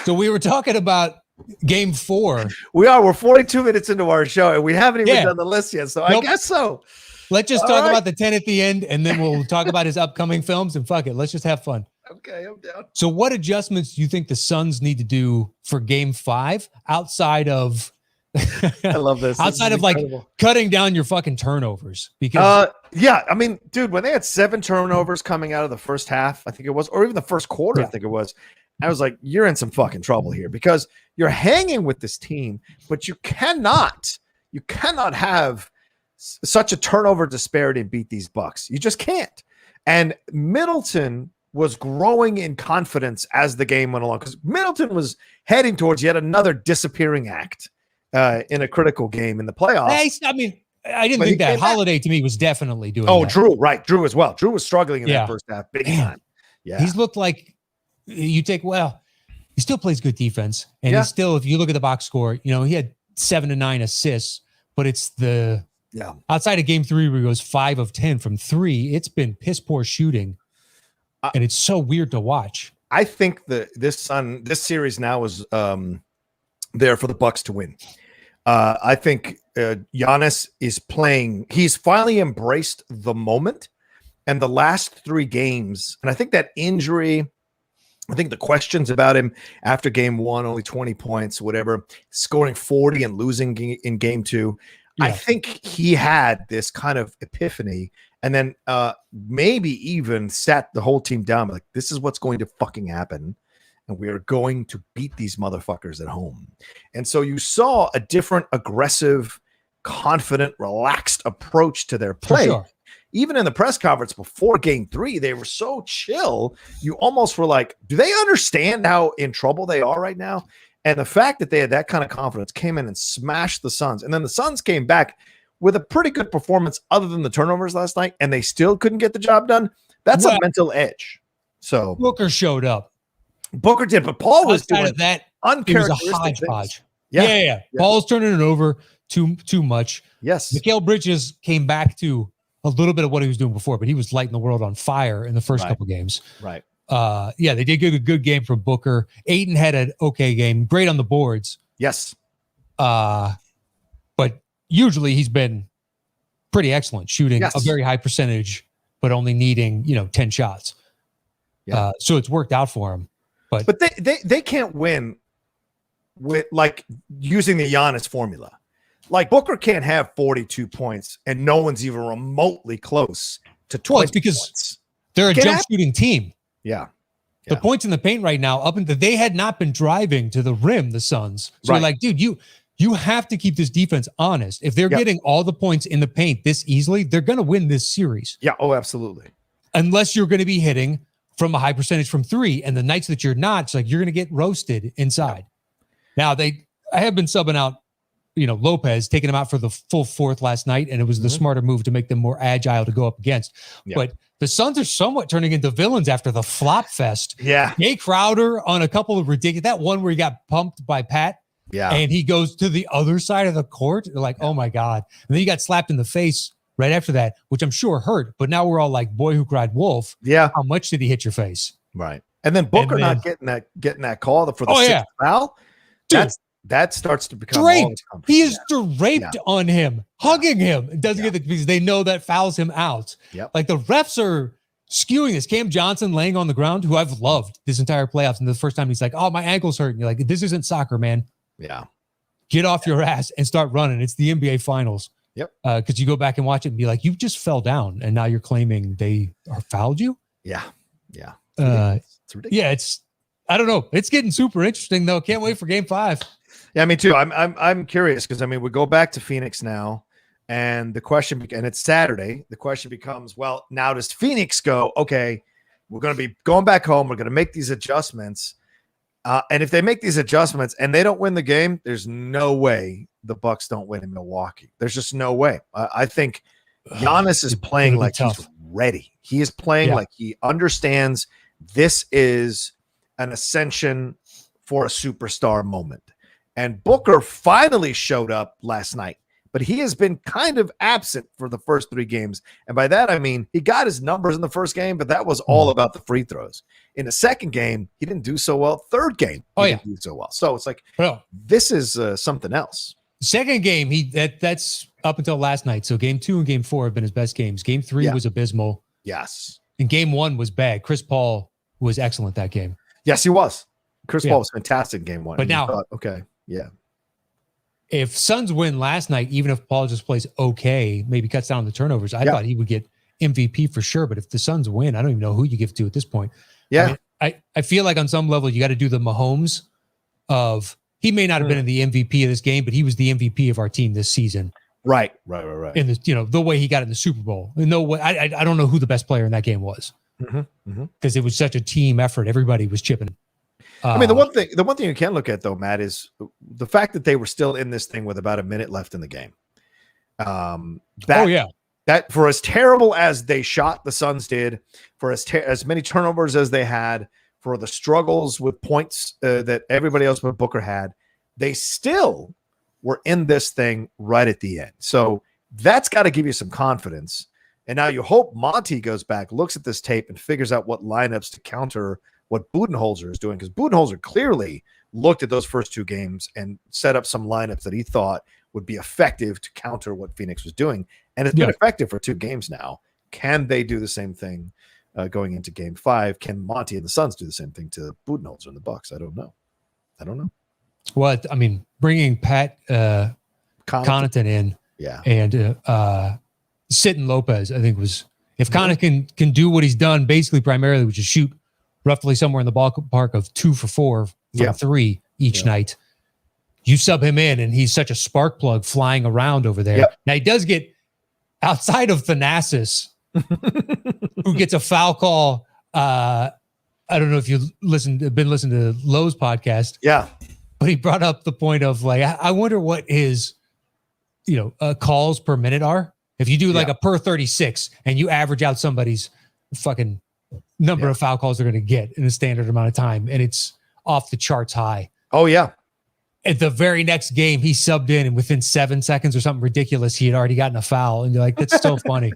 So we were talking about Game 4. We're 42 minutes into our show, and we haven't even done the list yet. So I guess so. Let's just talk about the 10 at the end, and then we'll talk about his upcoming films. And fuck it, let's just have fun. Okay, I'm down. So, what adjustments do you think the Suns need to do for Game 5 outside of? I love this. Outside of like cutting down your fucking turnovers, because I mean, dude, when they had 7 turnovers coming out of the first half, I think it was, or even the first quarter, I think it was. I was like, you're in some fucking trouble here because you're hanging with this team, but you cannot have such a turnover disparity and beat these Bucks. You just can't. And Middleton was growing in confidence as the game went along because Middleton was heading towards yet another disappearing act in a critical game in the playoffs. I mean, I didn't think that. Holiday to me was definitely doing that. Drew, right. Drew as well. Drew was struggling in that first half big time. Yeah. He's looked like he still plays good defense. And he's still, if you look at the box score, he had 7 to 9 assists, but it's outside of Game 3 where he goes 5 of 10 from 3, it's been piss poor shooting. And it's so weird to watch. I think this series now is there for the Bucks to win. I think Giannis is playing. He's finally embraced the moment, and the last 3 games. And I think that injury. I think the questions about him after Game 1, only 20 points, whatever, scoring 40 and losing in Game 2. Yeah. I think he had this kind of epiphany, and then maybe even sat the whole team down like, this is what's going to fucking happen. And we are going to beat these motherfuckers at home. And so you saw a different, aggressive, confident, relaxed approach to their play. Sure. Even in the press conference before Game 3, they were so chill. You almost were like, do they understand how in trouble they are right now? And the fact that they had that kind of confidence came in and smashed the Suns. And then the Suns came back with a pretty good performance other than the turnovers last night, and they still couldn't get the job done. That's a mental edge. So Booker showed up. Booker did, but Paul was doing that uncharacteristic it was a hodgepodge. things. Yeah. Paul's turning it over too much. Yes. Mikal Bridges came back to a little bit of what he was doing before, but he was lighting the world on fire in the first couple games. Right. They did get a good game from Booker. Ayton had an okay game, great on the boards. Yes. But usually he's been pretty excellent, shooting a very high percentage, but only needing 10 shots. Yeah. So it's worked out for him. But they can't win with like using the Giannis formula. Like Booker can't have 42 points and no one's even remotely close to 20 points. Because they're a jump shooting team. Yeah. The points in the paint right now, up until they had not been driving to the rim, the Suns. So like, dude, you have to keep this defense honest. If they're getting all the points in the paint this easily, they're going to win this series. Yeah. Oh, absolutely. Unless you're going to be hitting from a high percentage from three, and the nights that you're not, it's like you're going to get roasted inside. Now I have been subbing out, Lopez, taking him out for the full fourth last night, and it was the smarter move to make them more agile to go up against. Yeah. But the Suns are somewhat turning into villains after the flop fest. Yeah. Jay Crowder on a couple of ridiculous, that one where he got pumped by Pat. Yeah. And he goes to the other side of the court. They're like, oh my God. And then he got slapped in the face right after that, which I'm sure hurt. But now we're all like, boy who cried wolf. Yeah. How much did he hit your face? Right. And then Booker not getting that call for the sixth foul. Dude, that starts to become draped. He is draped on him, hugging him. It doesn't get because they know that fouls him out. Yep. Like the refs are skewing this. Cam Johnson laying on the ground, who I've loved this entire playoffs. And the first time he's like, oh, my ankle's hurt. And you're like, this isn't soccer, man. Yeah. Get off your ass and start running. It's the NBA Finals. Yep. Because you go back and watch it and be like, you just fell down, and now you're claiming they fouled you. Yeah. Yeah. It's ridiculous. Yeah. I don't know. It's getting super interesting though. Can't wait for Game 5. Yeah, me too. I'm curious because we go back to Phoenix now, and the question, and it's Saturday. The question becomes, well, now does Phoenix go? Okay, we're going to be going back home. We're going to make these adjustments. And if they make these adjustments and they don't win the game, there's no way the Bucks don't win in Milwaukee. There's just no way. I think Giannis is playing like he's ready. He is playing like he understands this is an ascension for a superstar moment. And Booker finally showed up last night, but he has been kind of absent for the first 3 games. And by that, I mean, he got his numbers in the first game, but that was all about the free throws. In the second game, he didn't do so well. Third game, he didn't do so well. So it's like, this is something else. Second game, that's up until last night. So game 2 and game 4 have been his best games. Game 3 was abysmal. Yes. And game 1 was bad. Chris Paul was excellent that game. Yes, he was. Chris Paul was fantastic in game 1. But now, okay. Yeah. If Suns win last night, even if Paul just plays okay, maybe cuts down on the turnovers, I thought he would get MVP for sure. But if the Suns win, I don't even know who you give to at this point. Yeah. I feel like on some level, you got to do the Mahomes of, he may not have been the MVP of this game, but he was the MVP of our team this season. Right. In this, the way he got in the Super Bowl. No way. I don't know who the best player in that game was. Because it was such a team effort. Everybody was chipping. I mean, the one thing you can look at though, Matt, is the fact that they were still in this thing with about a minute left in the game. That for as terrible as they shot, the Suns did, for as many turnovers as they had, for the struggles with points that everybody else but Booker had, they still were in this thing right at the end. So that's got to give you some confidence. And now you hope Monty goes back, looks at this tape, and figures out what lineups to counter what Budenholzer is doing, because Budenholzer clearly looked at those first 2 games and set up some lineups that he thought would be effective to counter what Phoenix was doing. And it's been effective for 2 games now. Can they do the same thing going into game 5? Can Monty and the Suns do the same thing to Budenholzer and the Bucks? I don't know. Well, I mean, bringing Pat Connaughton in and sitting Lopez, I think was, if Connaughton can do what he's done basically primarily, which is shoot roughly somewhere in the ballpark of 2 for 4 from 3 each night. You sub him in, and he's such a spark plug flying around over there. Now he does get outside of Thanasis, who gets a foul call. I don't know if you've been listening to Lowe's podcast. Yeah, but he brought up the point of like, I wonder what his, calls per minute are. If you do like a per 36 and you average out somebody's fucking number of foul calls they're going to get in a standard amount of time, and it's off the charts high. Oh yeah. At the very next game, he subbed in, and within 7 seconds or something ridiculous, he had already gotten a foul. And you're like, that's so funny.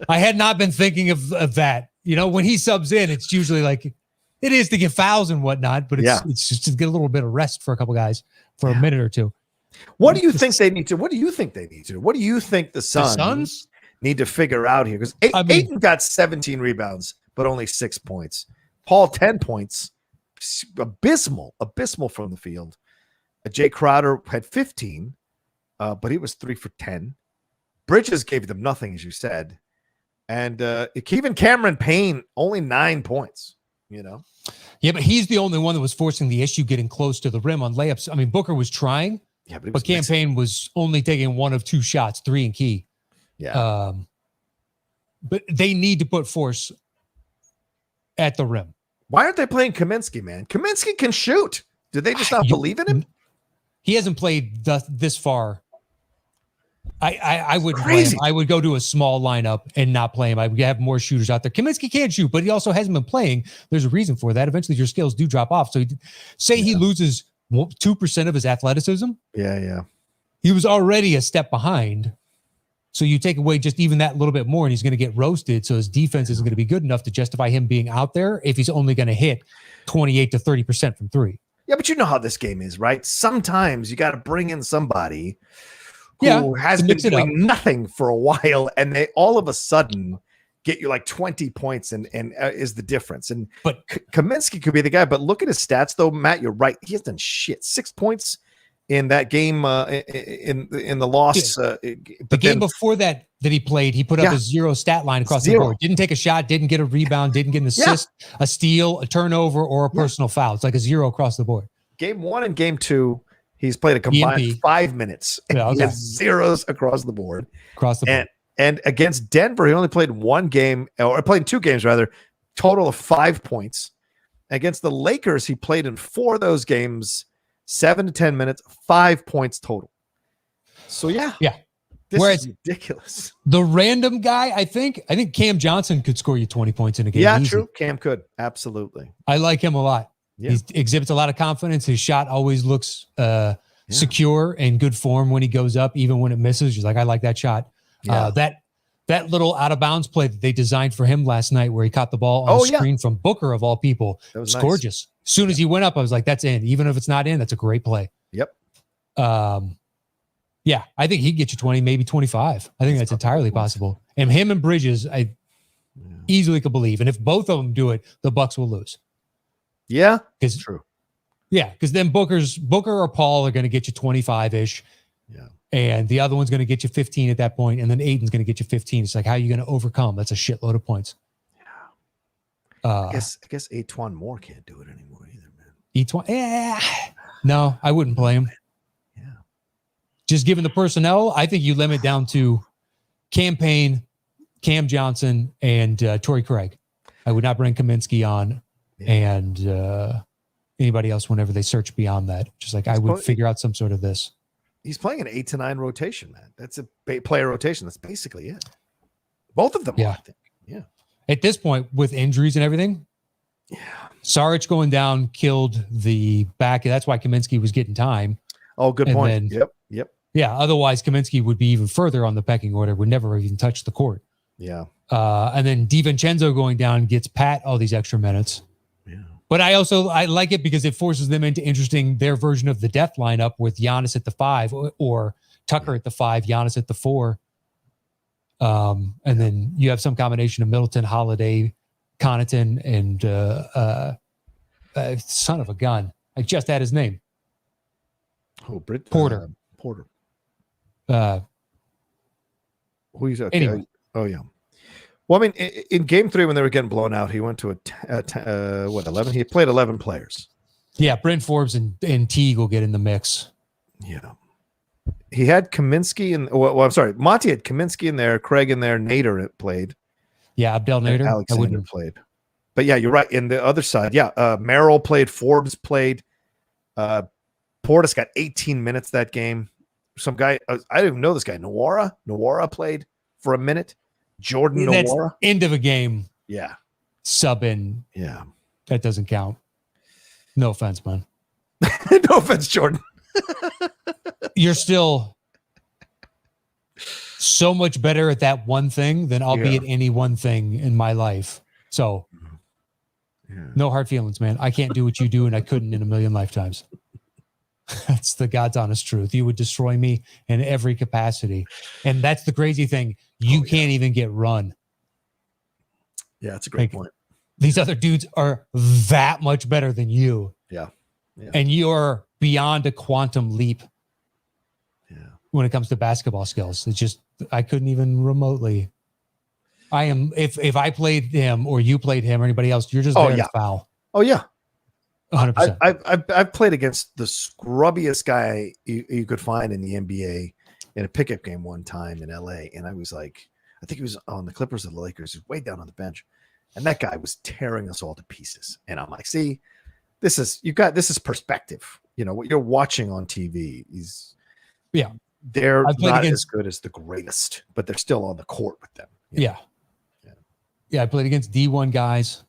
I had not been thinking of that. When he subs in, it's usually like it is to get fouls and whatnot, but it's just to get a little bit of rest for a couple guys for a minute or two. What do you think they need to? What do you think they need to? What do you think the Suns need to figure out here? Because Ayton got 17 rebounds, but only 6 points. Paul, 10 points. Abysmal from the field. Jay Crowder had 15, but he was 3 for 10. Bridges gave them nothing, as you said. And even Cameron Payne, only 9 points. Yeah, but he's the only one that was forcing the issue getting close to the rim on layups. I mean, Booker was trying, but Campaign was only taking 1 of 2 shots, 3 and key. Yeah. But they need to put force at the rim. Why aren't they playing Kaminsky, man? Kaminsky can shoot. Do they just not believe in him? He hasn't played this far. I would play him. I would go to a small lineup and not play him. I would have more shooters out there. Kaminsky can't shoot, but he also hasn't been playing. There's a reason for that. Eventually, your skills do drop off. So, he loses 2% of his athleticism. Yeah. He was already a step behind. So you take away just even that little bit more, and he's going to get roasted. So his defense isn't going to be good enough to justify him being out there if he's only going to hit 28 to 30% from 3. Yeah, but you know how this game is, right? Sometimes you got to bring in somebody who has been doing nothing for a while, and they all of a sudden get you like 20 points and is the difference. But Kaminsky could be the guy, but look at his stats though, Matt, you're right. He has done shit. 6 points in that game in the loss. The game before that he played, he put up a 0 stat line across the board. Didn't take a shot, didn't get a rebound, didn't get an assist, a steal, a turnover, or a personal foul. It's like a 0 across the board. Game 1 and game 2, he's played a combined 5 minutes. Yeah, okay. He has zeros across the board. And against Denver, he only played 1 game, or played 2 games rather, total of 5 points. Against the Lakers, he played in 4 of those games, 7 to 10 minutes, 5 points total. So yeah. This is ridiculous. The random guy, I think Cam Johnson could score you 20 points in a game. Yeah, easy. True. Cam could. Absolutely. I like him a lot. Yeah. He exhibits a lot of confidence. His shot always looks secure and good form when he goes up, even when it misses. He's like, I like that shot. Yeah. That little out of bounds play that they designed for him last night, where he caught the ball on the screen from Booker of all people, was gorgeous. As soon as he went up, I was like, that's in. Even if it's not in, that's a great play. Yep. Yeah, I think he'd get you 20, maybe 25. I think that's entirely possible. And him and Bridges, I easily could believe. And if both of them do it, the Bucks will lose. Yeah, it's true. Yeah, because then Booker or Paul are going to get you 25-ish. Yeah. And the other one's going to get you 15 at that point, and then Aiden's going to get you 15. It's like, how are you going to overcome? That's a shitload of points. Yeah. I guess Etwan Moore can't do it anymore either, man. Etwan, no, I wouldn't play him. Yeah. Just given the personnel, I think you limit down to Campaign, Cam Johnson, and Torrey Craig. I would not bring Kaminsky on, and anybody else whenever they search beyond that. Just like I would figure out some sort of this. He's playing an 8 to 9 rotation, man. That's a player rotation. That's basically it. Both of them. Yeah. I think. Yeah. At this point, with injuries and everything, Saric going down killed the back. That's why Kaminsky was getting time. Oh, good point. Then, yep. Yeah. Otherwise, Kaminsky would be even further on the pecking order. Would never even touch the court. Yeah. And then DiVincenzo going down gets Pat all these extra minutes. Yeah. But I like it because it forces them into interesting their version of the death lineup with Giannis at the 5 or Tucker at the 5, Giannis at the 4. And then you have some combination of Middleton, Holiday, Connaughton, and son of a gun. I just had his name. Oh, Porter. Porter. Who's okay? Anyway. Oh yeah. Well, I mean, in game 3 when they were getting blown out, he went to 11? He played 11 players. Yeah, Brent Forbes and Teague will get in the mix. Yeah. He had Kaminsky I'm sorry. Monty had Kaminsky in there, Craig in there, Nader played. Yeah, Abdel Nader. Alexander played. But yeah, you're right. In the other side, Merrill played, Forbes played. Portis got 18 minutes that game. Some guy, I didn't even know this guy, Nwora played for a minute. Jordan Nwora. End of a game. Yeah. Sub in. Yeah. That doesn't count. No offense, man. No offense, Jordan. You're still so much better at that one thing than I'll be at any one thing in my life. So no hard feelings, man. I can't do what you do, and I couldn't in a million lifetimes. That's the God's honest truth. You would destroy me in every capacity. And that's the crazy thing. You can't even get run. Yeah, that's a great point. These other dudes are that much better than you. Yeah. And you're beyond a quantum leap when it comes to basketball skills. It's just, I couldn't even remotely. I am. If I played him or you played him or anybody else, you're just there to foul. Oh yeah. 100%. I've played against the scrubbiest guy you could find in the NBA in a pickup game one time in LA. And I was like, I think he was on the Clippers or the Lakers. He was way down on the bench. And that guy was tearing us all to pieces. And I'm like, see, this is perspective. You know, what you're watching on TV is, they're not as good as the greatest, but they're still on the court with them. Yeah. I played against D1 guys.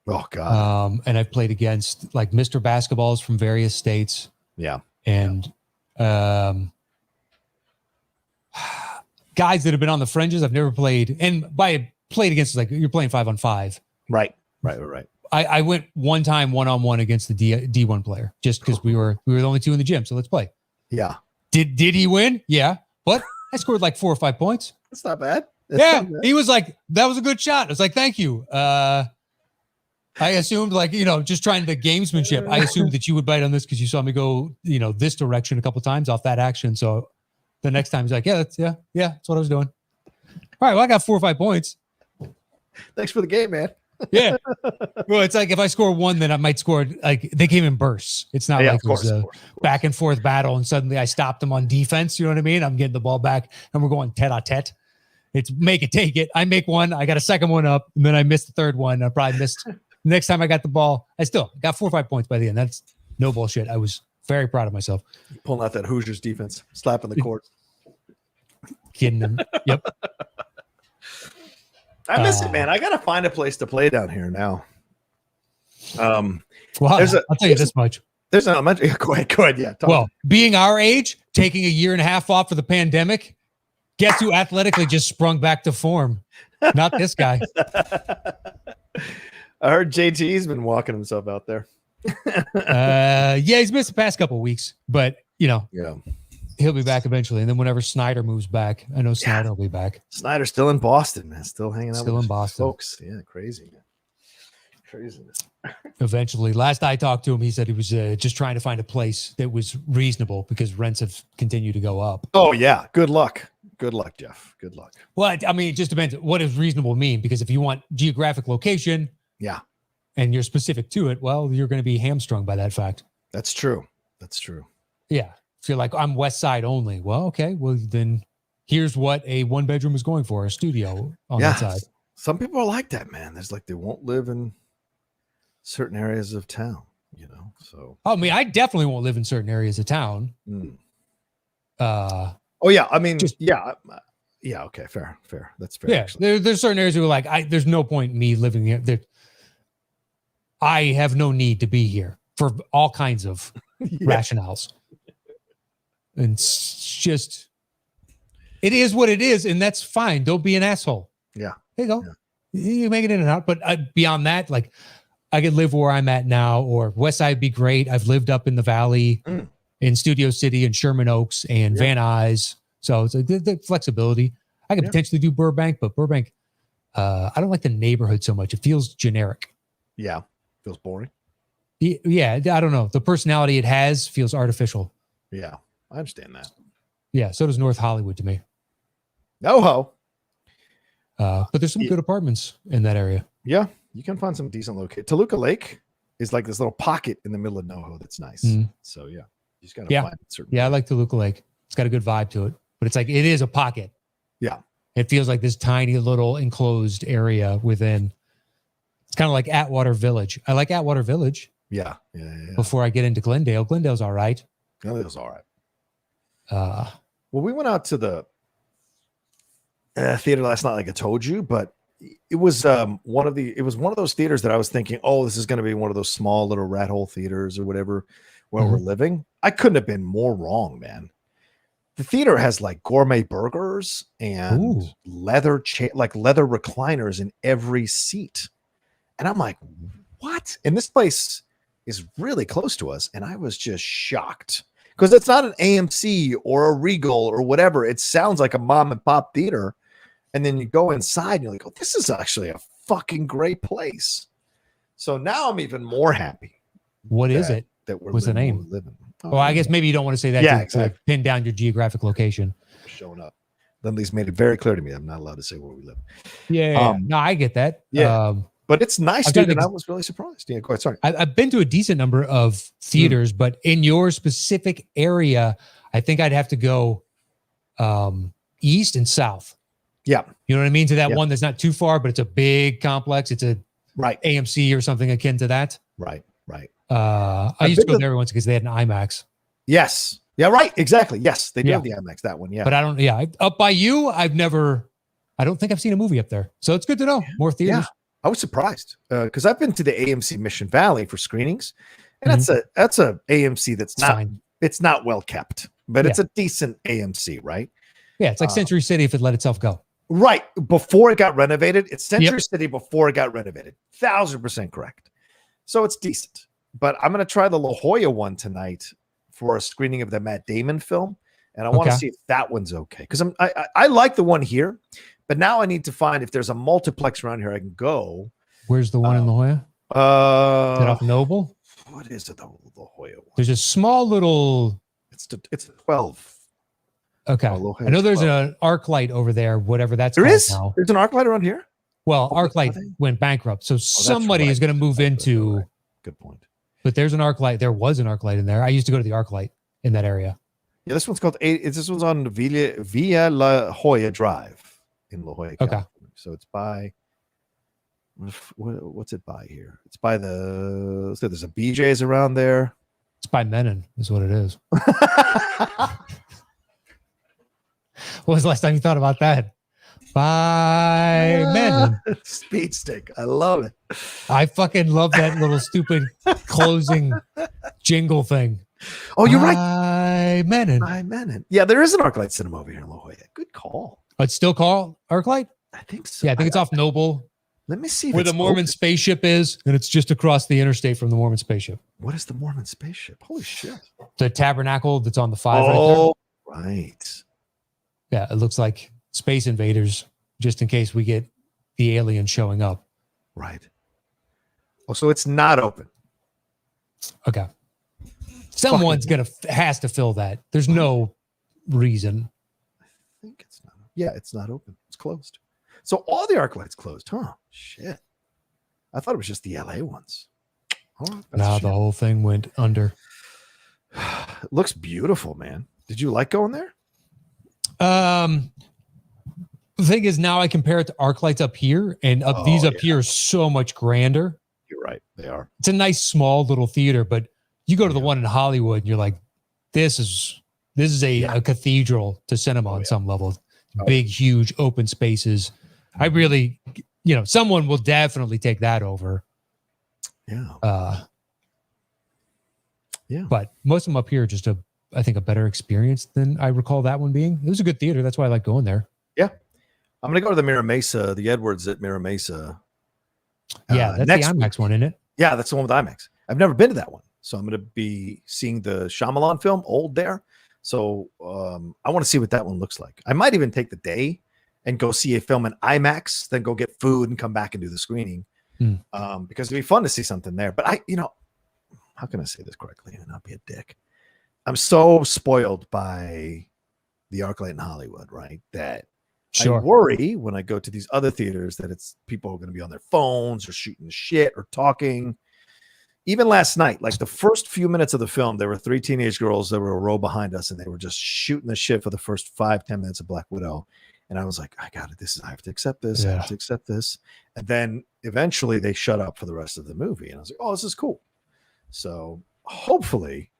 Oh God. And I've played against like Mr. Basketballs from various states. Yeah. And guys that have been on the fringes, I've never played. And by played against, like you're playing 5-on-5. Right. I went one time 1-on-1 against the D1 player just because we were the only two in the gym. So let's play. Yeah. Did he win? Yeah. But I scored like 4 or 5 points. That's not bad. He was like, that was a good shot. I was like, thank you. I assumed like, just trying the gamesmanship. I assumed that you would bite on this because you saw me go, this direction a couple of times off that action. So the next time he's like, that's what I was doing. All right. Well, I got 4 or 5 points. Thanks for the game, man. Yeah. Well, it's like if I score one, then I might score like they came in bursts. It's not like it was a back and forth battle and suddenly I stopped them on defense. You know what I mean? I'm getting the ball back and we're going tete-a-tete. It's make it, take it. I make one. I got a second one up and then I missed the third one. I probably missed next time I got the ball. I still got 4 or 5 points by the end. That's no bullshit. I was very proud of myself. Pulling out that Hoosiers defense, slapping the court. Kidding them. Yep. I miss it, man. I gotta find a place to play down here now. Well, I'll tell you this much. There's an elementary. Go ahead. Yeah. Being our age, taking a year and a half off for the pandemic, guess who athletically just sprung back to form? Not this guy. I heard JT's been walking himself out there. He's missed the past couple of weeks, but he'll be back eventually. And then whenever Snyder moves back, I know Snyder will be back. Snyder's still in Boston, man. Still hanging out with in Boston. Folks. Yeah, crazy, man. Craziness. Eventually. Last I talked to him, he said he was just trying to find a place that was reasonable because rents have continued to go up. Oh, yeah. Good luck. Good luck, Jeff. Good luck. Well, I mean, it just depends. What does reasonable mean? Because if you want geographic location, and you're specific to it, well, you're going to be hamstrung by that fact. That's true. Yeah. If you're like, I'm West Side only. Well, okay. Well, then here's what a 1-bedroom is going for, a studio on that side. Some people are like that, man. There's like, they won't live in certain areas of town, so. I mean, I definitely won't live in certain areas of town. I mean, okay. Fair. That's fair. Yeah. There's certain areas where like, there's no point in me living here. I have no need to be here for all kinds of rationales. And it's just, it is what it is. And that's fine. Don't be an asshole. Yeah. There you go. Yeah. You make it in and out. But beyond that, like I could live where I'm at now, or West Side would be great. I've lived up in the Valley in Studio City and Sherman Oaks and Van Nuys. So it's the flexibility. I could potentially do Burbank, but Burbank, I don't like the neighborhood so much. It feels generic. Yeah. Feels boring. Yeah. I don't know. The personality it has feels artificial. Yeah. I understand that. Yeah. So does North Hollywood to me. NoHo. But there's some good apartments in that area. Yeah. You can find some decent location. Toluca Lake is like this little pocket in the middle of NoHo that's nice. So yeah. You just got to find certain. Yeah. I like Toluca Lake. It's got a good vibe to it, but it's like, it is a pocket. Yeah. It feels like this tiny little enclosed area within. It's kind of like Atwater Village. I like Atwater Village. Yeah. Before I get into Glendale. Glendale's all right. Glendale's all right. Well, we went out to the theater last night, like I told you, but it was one of those theaters that I was thinking, oh, this is going to be one of those small little rat hole theaters or whatever where we're living. I couldn't have been more wrong, man. The theater has like gourmet burgers and leather recliners in every seat. And I'm like, what? And this place is really close to us. And I was just shocked because it's not an AMC or a Regal or whatever. It sounds like a mom and pop theater. And then you go inside and you're like, oh, this is actually a fucking great place. So now I'm even more happy. What is it? What's the name? Well, I guess maybe you don't want to say that to pin down your geographic location. Showing up. Lindley's made it very clear to me I'm not allowed to say where we live. Yeah. No, I get that. Yeah. But it's nice, dude, and I was really surprised. Yeah, go ahead. Sorry. I've been to a decent number of theaters, but in your specific area, I think I'd have to go east and south. Yeah. You know what I mean? To that one that's not too far, but it's a big complex. It's a AMC or something akin to that. Right. I used to go there every once because they had an IMAX. Yes. Yeah, right. Exactly. Yes, they do have the IMAX, that one. Yeah. But I don't, up by you, I don't think I've seen a movie up there. So it's good to know. More theaters. Yeah. I was surprised because I've been to the AMC Mission Valley for screenings, and that's a AMC that's it's not well kept, but it's a decent AMC, right? Yeah, it's like Century City if it let itself go. Right. Before it got renovated. It's Century City before it got renovated. 1,000% correct. So it's decent. But I'm going to try the La Jolla one tonight for a screening of the Matt Damon film. And I want to see if that one's okay. Because I like the one here. But now I need to find if there's a multiplex around here I can go. Where's the one in La Jolla? Is it off Noble? What is it, the La Jolla one? There's a small little... It's 12. Okay. I know there's an ArcLight over there, whatever that's called now. There's an ArcLight around here? Well, ArcLight went bankrupt, so somebody is going to move into... Good point. But there's an ArcLight. There was an ArcLight in there. I used to go to the ArcLight in that area. Yeah, this one's called... This one's on Villa La Jolla Drive in La Jolla, California. So it's by... What's it by here? It's by the... So there's a BJ's around there. It's by Menon, is what it is. When was the last time you thought about that? By Menon. Speed stick. I love it. I fucking love that little stupid closing jingle thing. Oh, you're right. By Menon. By Menon. Yeah, there is an ArcLight cinema over here in La Jolla. Good call. Oh, it's still called ArcLight? I think so. Yeah, I think it's off Noble. Let me see where the Mormon spaceship is, and it's just across the interstate from the Mormon spaceship. What is the Mormon spaceship? Holy shit. The tabernacle that's on the 5 right there. Right. Yeah, it looks like Space Invaders, just in case we get the alien showing up. Right. Oh, so it's not open. Okay. Someone's has to fill that. There's no reason. I think it's not. Yeah, it's not open. It's closed. So all the ArcLights closed, huh? Shit. I thought it was just the LA ones. Nah, the whole thing went under. It looks beautiful, man. Did you like going there? The thing is, now I compare it to ArcLights up here, and these up here are so much grander. You're right. They are. It's a nice small little theater, but you go to the one in Hollywood and you're like, this is a cathedral to cinema on some level. Big, huge open spaces. I really, someone will definitely take that over. Yeah. But most of them up here are just I think a better experience than I recall that one being. It was a good theater. That's why I like going there. Yeah. I'm going to go to the Mira Mesa, the Edwards at Mira Mesa. Yeah, that's the IMAX one, isn't it? Yeah, that's the one with IMAX. I've never been to that one. So I'm going to be seeing the Shyamalan film, Old, there. So I want to see what that one looks like. I might even take the day and go see a film in IMAX, then go get food and come back and do the screening. Because it'd be fun to see something there. But how can I say this correctly and not be a dick? I'm so spoiled by the ArcLight in Hollywood, right? That I worry when I go to these other theaters that it's people are going to be on their phones or shooting shit or talking. Even last night, like the first few minutes of the film, there were 3 teenage girls that were a row behind us, and they were just shooting the shit for the first 5-10 minutes of Black Widow. And I was like, I got it. I have to accept this. I have to accept this. And then eventually they shut up for the rest of the movie. And I was like, oh, this is cool. So hopefully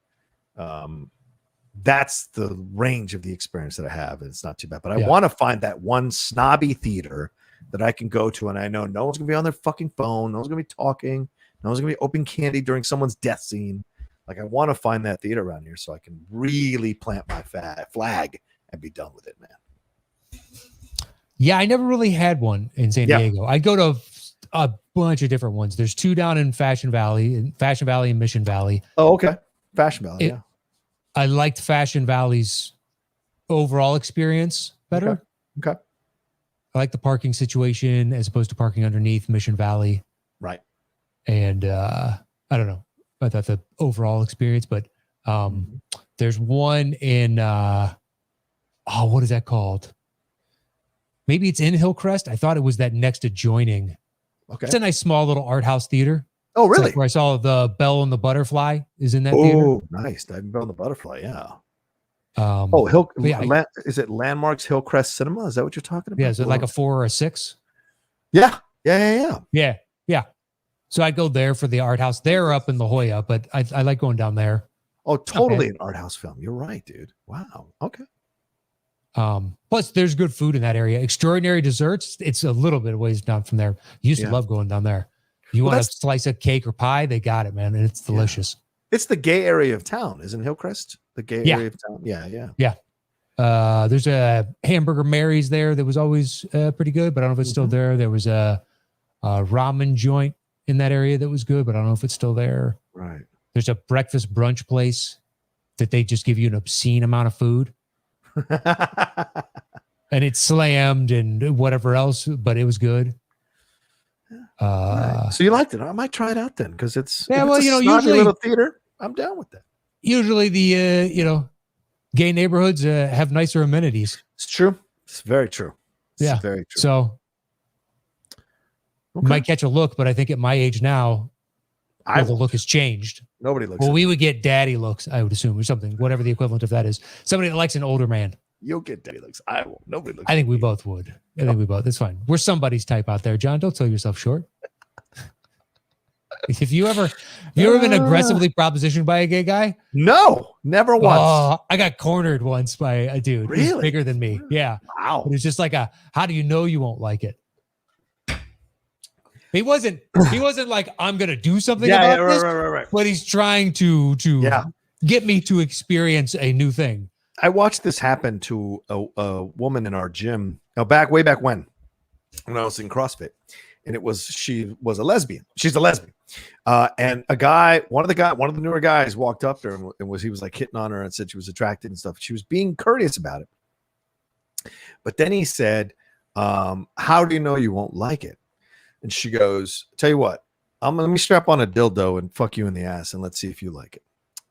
that's the range of the experience that I have. And it's not too bad. But I want to find that one snobby theater that I can go to. And I know no one's going to be on their fucking phone. No one's going to be talking. No one's going to be open candy during someone's death scene. Like, I want to find that theater around here so I can really plant my flag and be done with it, man. Yeah, I never really had one in San Diego. I go to a bunch of different ones. There's 2 down in Fashion Valley and Mission Valley. Oh, okay. Fashion Valley, I liked Fashion Valley's overall experience better. Okay. I like the parking situation as opposed to parking underneath Mission Valley. Right. And I don't know about the overall experience, but there's one in what is that called? maybe it's in Hillcrest. I thought it was that next adjoining. Okay. It's a nice small little art house theater. Oh, It's really? like where I saw the Bell and the Butterfly is in that theater. Oh, nice. I've been on the Butterfly. Yeah. Yeah. Is it Landmarks Hillcrest Cinema? Is that what you're talking about? Yeah. Is it like a 4 or a 6? Yeah. Yeah. So I go there for the art house. They're up in La Jolla, but I like going down there. Oh, totally an art house film. You're right, dude. Wow. Okay. Plus there's good food in that area. Extraordinary Desserts. It's a little bit of ways down from there. Used to love going down there. You want a slice of cake or pie? They got it, man. And it's delicious. Yeah. It's the gay area of town, isn't Hillcrest? The gay area of town. Yeah. There's a Hamburger Mary's there that was always pretty good, but I don't know if it's still there. There was a ramen joint in that area that was good, but I don't know if it's still there. Right. There's a breakfast brunch place that they just give you an obscene amount of food. And it's slammed and whatever else, but it was good. Right. So you liked it. I might try it out then, because it's usually little theater. I'm down with that. Usually the gay neighborhoods have nicer amenities. It's true. It's very true. It's very true. So might catch a look, but I think at my age now, the look has changed. Nobody looks. Well, we would get daddy looks, I would assume, or something, whatever the equivalent of that is. Somebody that likes an older man. You'll get daddy looks. I won't. Nobody looks. I think we both would. I think we both. It's fine. We're somebody's type out there, John. Don't sell yourself short. If you ever been aggressively propositioned by a gay guy? No, never once. Oh, I got cornered once by a dude who's bigger than me. Yeah. Wow. It was just like how do you know you won't like it? He wasn't like, I'm going to do something about this, right. but he's trying to get me to experience a new thing. I watched this happen to a woman in our gym way back when I was in CrossFit, and she was a lesbian. She's a lesbian. And one of the newer guys walked up to her and he was like hitting on her and said she was attracted and stuff. She was being courteous about it. But then he said, how do you know you won't like it? And she goes, tell you what, let me strap on a dildo and fuck you in the ass and let's see if you like it.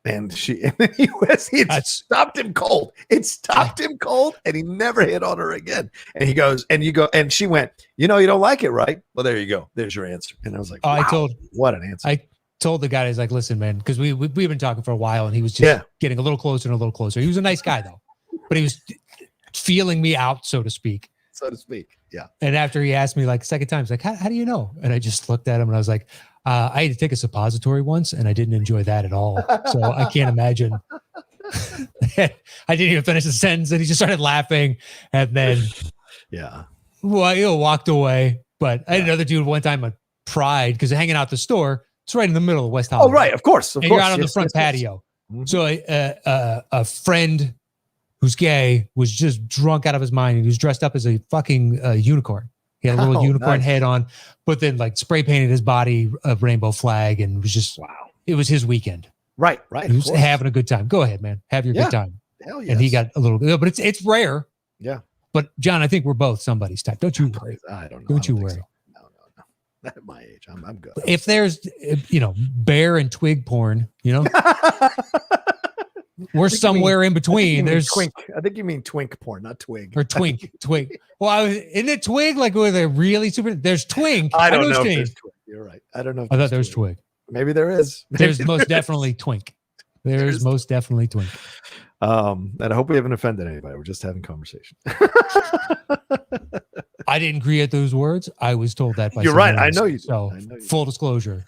And it stopped him cold. It stopped him cold, and he never hit on her again. And he goes, and she went, you don't like it, right? Well, there you go. There's your answer. And I was like, wow, what an answer. I told the guy, he's like, listen, man, because we've been talking for a while, and he was just getting a little closer and a little closer. He was a nice guy though, but he was feeling me out, so to speak. Yeah. And after he asked me like a second time, he's like, how do you know? And I just looked at him and I was like, I had to take a suppository once and I didn't enjoy that at all. So I can't imagine. I didn't even finish the sentence and he just started laughing. And then, walked away. But I had another dude one time on Pride because hanging out the store, it's right in the middle of West Hollywood. Oh, right. Of course. You're out on the front patio. Mm-hmm. So a friend who's gay was just drunk out of his mind. And he was dressed up as a fucking unicorn. He had a little unicorn head on, but then like spray painted his body a rainbow flag and was just, it was his weekend. Right. He was having a good time. Go ahead, man. Have your good time. Hell yes. And he got a little, but it's rare. Yeah. But John, I think we're both somebody's type. Don't you worry. I don't know. Don't you worry. So. No. At my age, I'm good. If there's, bear and twig porn, we're somewhere in between. There's twink. I think you mean twink porn, not twig. Or twink. Well, isn't it twig like with a really super? There's twink. I don't know if there's twig. You're right. I don't know. I thought there was twig. Maybe there is. There's most definitely twink. There's most definitely twink. And I hope we haven't offended anybody. We're just having conversation. I didn't create those words. I was told that by You're right. else. I know you. So full disclosure.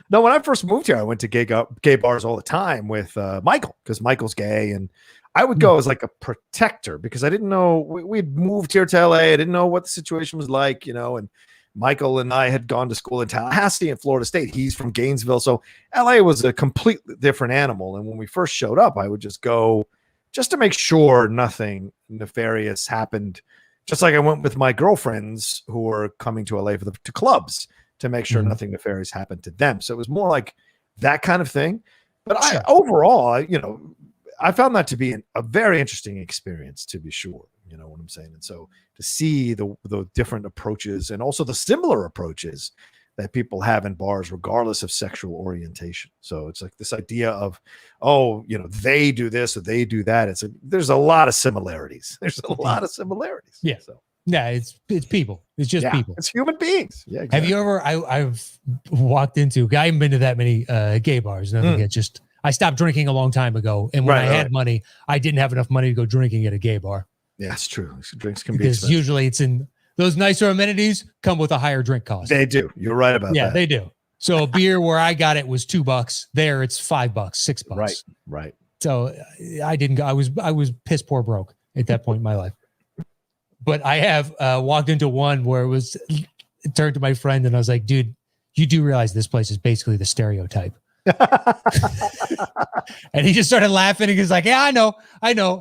No, when I first moved here, I went to gay bars all the time with Michael because Michael's gay, and I would go as like a protector because I didn't know we'd moved here to LA. I didn't know what the situation was like, and Michael and I had gone to school in Tallahassee and Florida State. He's from Gainesville, so LA was a completely different animal. And when we first showed up, I would just go just to make sure nothing nefarious happened. Just like I went with my girlfriends who were coming to LA to clubs to make sure nothing nefarious happened to them. So it was more like that kind of thing. But overall, I found that to be a very interesting experience, to be sure. You know what I'm saying? And so to see the different approaches and also the similar approaches that people have in bars, regardless of sexual orientation. So it's like this idea of, oh, they do this or they do that. There's a lot of similarities. Yeah. So yeah, it's people. It's just people. It's human beings. Yeah. Exactly. Have you ever? I've walked into. I haven't been to that many gay bars. Nothing. It's just I stopped drinking a long time ago, and when I had money, I didn't have enough money to go drinking at a gay bar. Yeah, it's true. Drinks can be because expensive. usually it's in those nicer amenities come with a higher drink cost. They do. You're right about that. Yeah, they do. So a beer where I got it was $2. There it's $5, $6. Right. So I didn't go. I was piss poor broke at that point in my life. But I have walked into one where it turned to my friend and I was like, dude, you do realize this place is basically the stereotype. And he just started laughing and he's like, yeah, I know.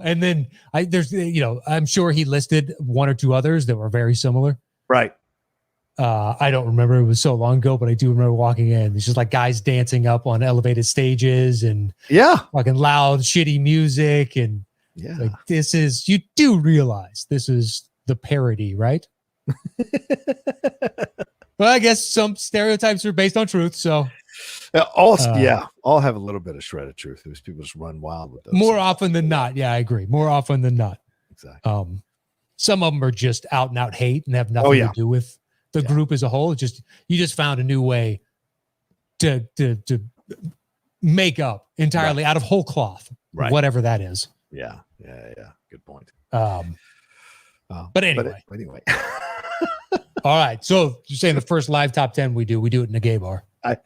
And then I'm sure he listed one or two others that were very similar. Right. I don't remember. It was so long ago, but I do remember walking in. It's just like guys dancing up on elevated stages and fucking loud, shitty music. And like, you do realize this is the parody, right? Well, I guess some stereotypes are based on truth. So all have a little bit of shred of truth. Those people just run wild with those. More often than not. Yeah, I agree. More often than not. Exactly. Some of them are just out and out hate and have nothing to do with the group as a whole. It's just, you just found a new way to make up entirely out of whole cloth, whatever that is. Yeah. Good point. But anyway. All right. So you're saying the first live top 10 we do it in a gay bar.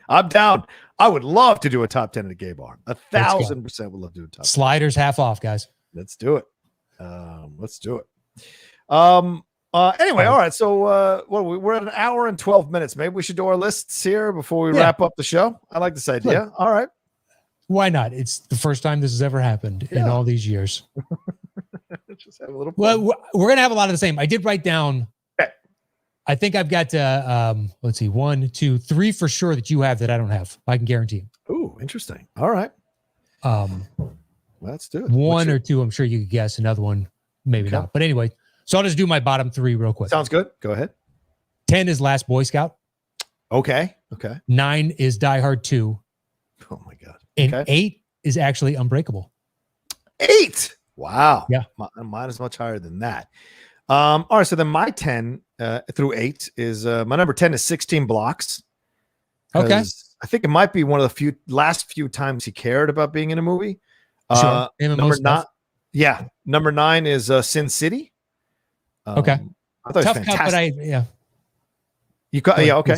I'm down. I would love to do a top 10 in a gay bar. 1,000% would love to do a top 10. Sliders half off, guys. Let's do it. Anyway, all right. So we're at an hour and 12 minutes. Maybe we should do our lists here before we wrap up the show. I like this idea. Look, all right. Why not? It's the first time this has ever happened in all these years. Just have a little. Well, we're gonna have a lot of the same. I did write down. Okay. I think I've got let's see, 1, 2, 3 for sure that you have that I don't have. I can guarantee. Ooh, interesting. All right. Let's do it. 1 or 2, I'm sure you could guess. Another one, maybe not. But anyway, so I'll just do my bottom 3 real quick. Sounds good. Go ahead. 10 is Last Boy Scout. Okay. 9 is Die Hard 2. Oh my God. And 8 is actually Unbreakable. 8. Wow. Yeah. Mine is much higher than that. All right. So then my 10 through 8 is my number 10 is 16 Blocks. Okay. I think it might be one of the last few times he cared about being in a movie. Sure. Number 9 is Sin City. Okay. I thought Tough it was fantastic. cut, but okay.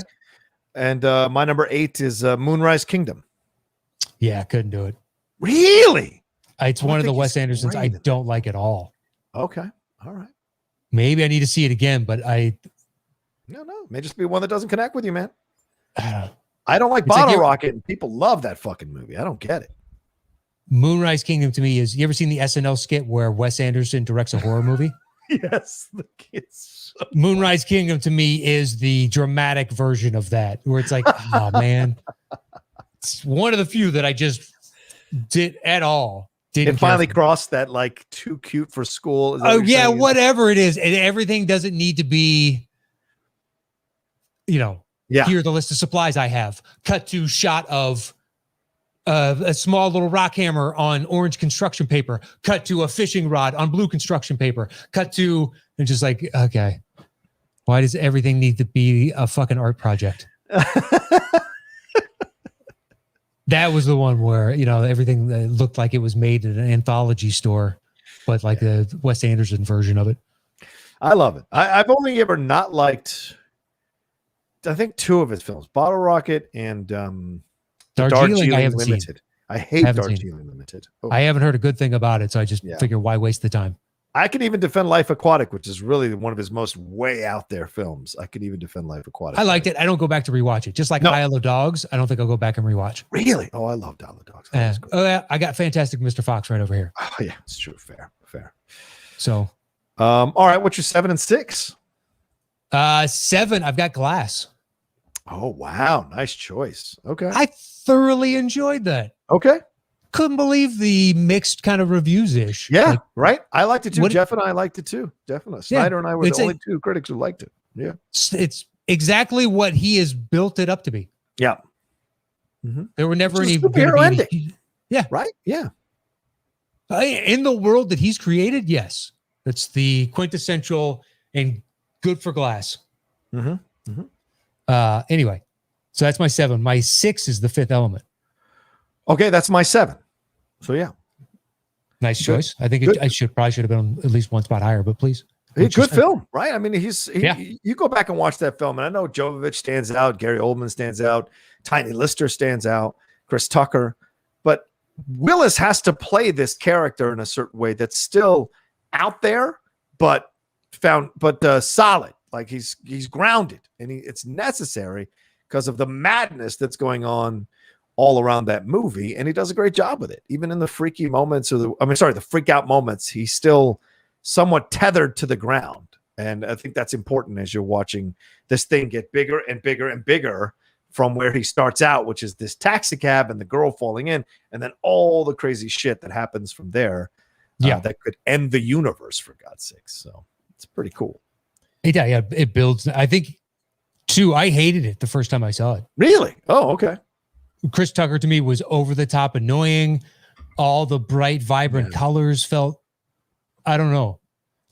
And my number 8 is Moonrise Kingdom. Yeah, I couldn't do it. Really? It's one of the Wes Andersons I don't like at all. Okay. All right. Maybe I need to see it again, but No. It may just be one that doesn't connect with you, man. I don't like Bottle Rocket, and people love that fucking movie. I don't get it. Moonrise Kingdom to me is, you ever seen the SNL skit where Wes Anderson directs a horror movie? Yes. The kids. Moonrise Kingdom to me is the dramatic version of that, where it's like, oh man, it's one of the few that I just didn't It finally crossed that like too cute for school. Oh yeah, whatever it is, and everything doesn't need to be, here are the list of supplies I have. Cut to shot of a small little rock hammer on orange construction paper. Cut to a fishing rod on blue construction paper. Cut to, and just like, okay, why does everything need to be a fucking art project? That was the one where, everything looked like it was made at an anthology store, but like the Wes Anderson version of it. I love it. I've only ever not liked, I think, 2 of his films, Bottle Rocket and Darjeeling I haven't Limited. seen. I hate Darjeeling Limited. Oh. I haven't heard a good thing about it, so I just figure, why waste the time? I can even defend Life Aquatic, which is really one of his most way out there films. I could even defend Life Aquatic. I liked it. I don't go back to rewatch it. Just like Isle of Dogs, I don't think I'll go back and rewatch. Really? Oh, I loved Isle of Dogs. I got Fantastic Mr. Fox right over here. Oh yeah, it's true. Fair. So, all right. What's your 7 and 6? 7. I've got Glass. Oh wow, nice choice. Okay. I thoroughly enjoyed that. Okay. Couldn't believe the mixed kind of reviews-ish. Yeah, right. I liked it too. Jeff and I liked it too. Definitely. Snyder and I were the only 2 critics who liked it. Yeah. It's exactly what he has built it up to be. Yeah. There were never It's any a superhero ending. Yeah. Right? Yeah. In the world that he's created, yes. That's the quintessential and good for glass. Anyway, so that's my 7. My 6 is The Fifth Element. Okay, that's my 7. So yeah. Nice choice. I think I probably should have been at least one spot higher, but please. Good film, right? I mean, you go back and watch that film, and I know Jovovich stands out, Gary Oldman stands out, Tiny Lister stands out, Chris Tucker, but Willis has to play this character in a certain way that's still out there, but solid. Like he's grounded, and it's necessary because of the madness that's going on all around that movie, and he does a great job with it. Even in the freaky moments, the freak out moments, he's still somewhat tethered to the ground. And I think that's important as you're watching this thing get bigger and bigger and bigger from where he starts out, which is this taxi cab and the girl falling in, and then all the crazy shit that happens from there. That could end the universe, for God's sakes. So it's pretty cool. Yeah, it builds. I think, too, I hated it the first time I saw it. Really? Oh, okay. Chris Tucker to me was over the top annoying. All the bright, vibrant colors felt, I don't know,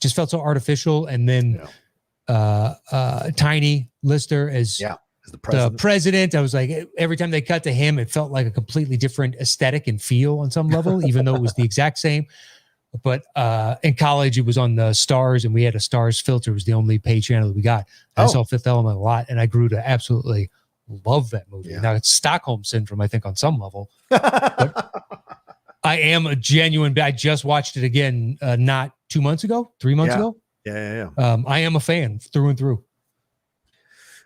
just felt so artificial. And then Tiny Lister as the president, I was like, every time they cut to him, it felt like a completely different aesthetic and feel on some level, even though it was the exact same. But in college, it was on the Stars, and we had a Stars filter. It was the only pay channel that we got. I saw Fifth Element a lot, and I grew to absolutely love that movie. Now, it's Stockholm Syndrome, I think, on some level. But I am a genuine... I just watched it again not 2 months ago, 3 months ago. Yeah. I am a fan through and through.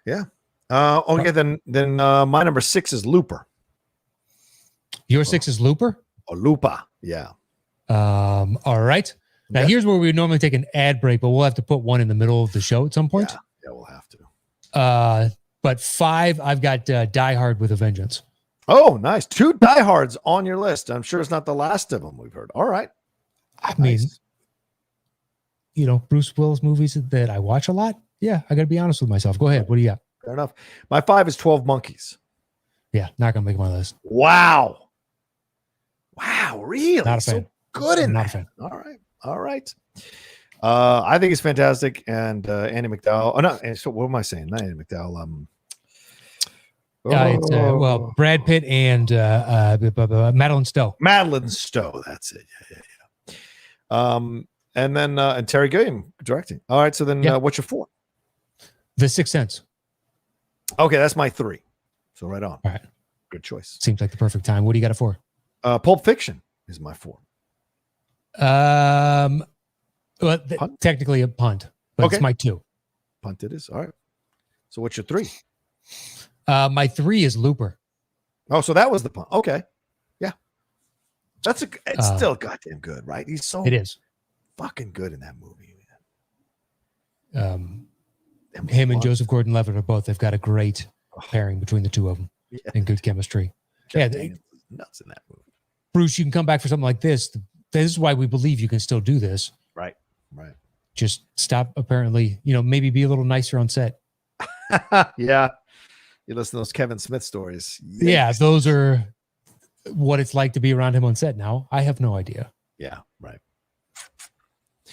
Yeah. Okay, then my number 6 is Looper. Your 6 is Looper? Oh, Lupa, yeah. All right. Now, here's where we normally take an ad break, but we'll have to put one in the middle of the show at some point. Yeah, we'll have to. But 5, I've got Die Hard with a Vengeance. Oh, nice. 2 Die Hards on your list. I'm sure it's not the last of them we've heard. All right. I mean, Bruce Willis movies that I watch a lot. Yeah, I got to be honest with myself. Go ahead. What do you got? Fair enough. My 5 is 12 Monkeys. Yeah, not going to make my list. Wow, really? Not a fan. So good in not that. A fan. All right. I think it's fantastic. And Andy McDowell. Oh, no. So what am I saying? Not Andy McDowell. It's Brad Pitt and Madeline Stowe. Madeline Stowe. That's it. Yeah. And then and Terry Gilliam directing. All right. So then what's your 4? The Sixth Sense. Okay, that's my 3. So right on. All right. Good choice. Seems like the perfect time. What do you got it for? Pulp Fiction is my 4. Technically a punt, but it's my 2. Punt it is. All right. So what's your 3? My 3 is Looper. Oh, so that was the punt. Okay. Yeah. It's still goddamn good, right? It is fucking good in that movie, man. Him and Joseph Gordon-Levitt are both. They've got a great pairing between the two of them and good chemistry. Nuts in that movie. Bruce, you can come back for something like this. This is why we believe you can still do this. Right. Just stop. Apparently, maybe be a little nicer on set. Yeah. You listen to those Kevin Smith stories. Yikes. Yeah, those are what it's like to be around him on set now. I have no idea. Yeah, right.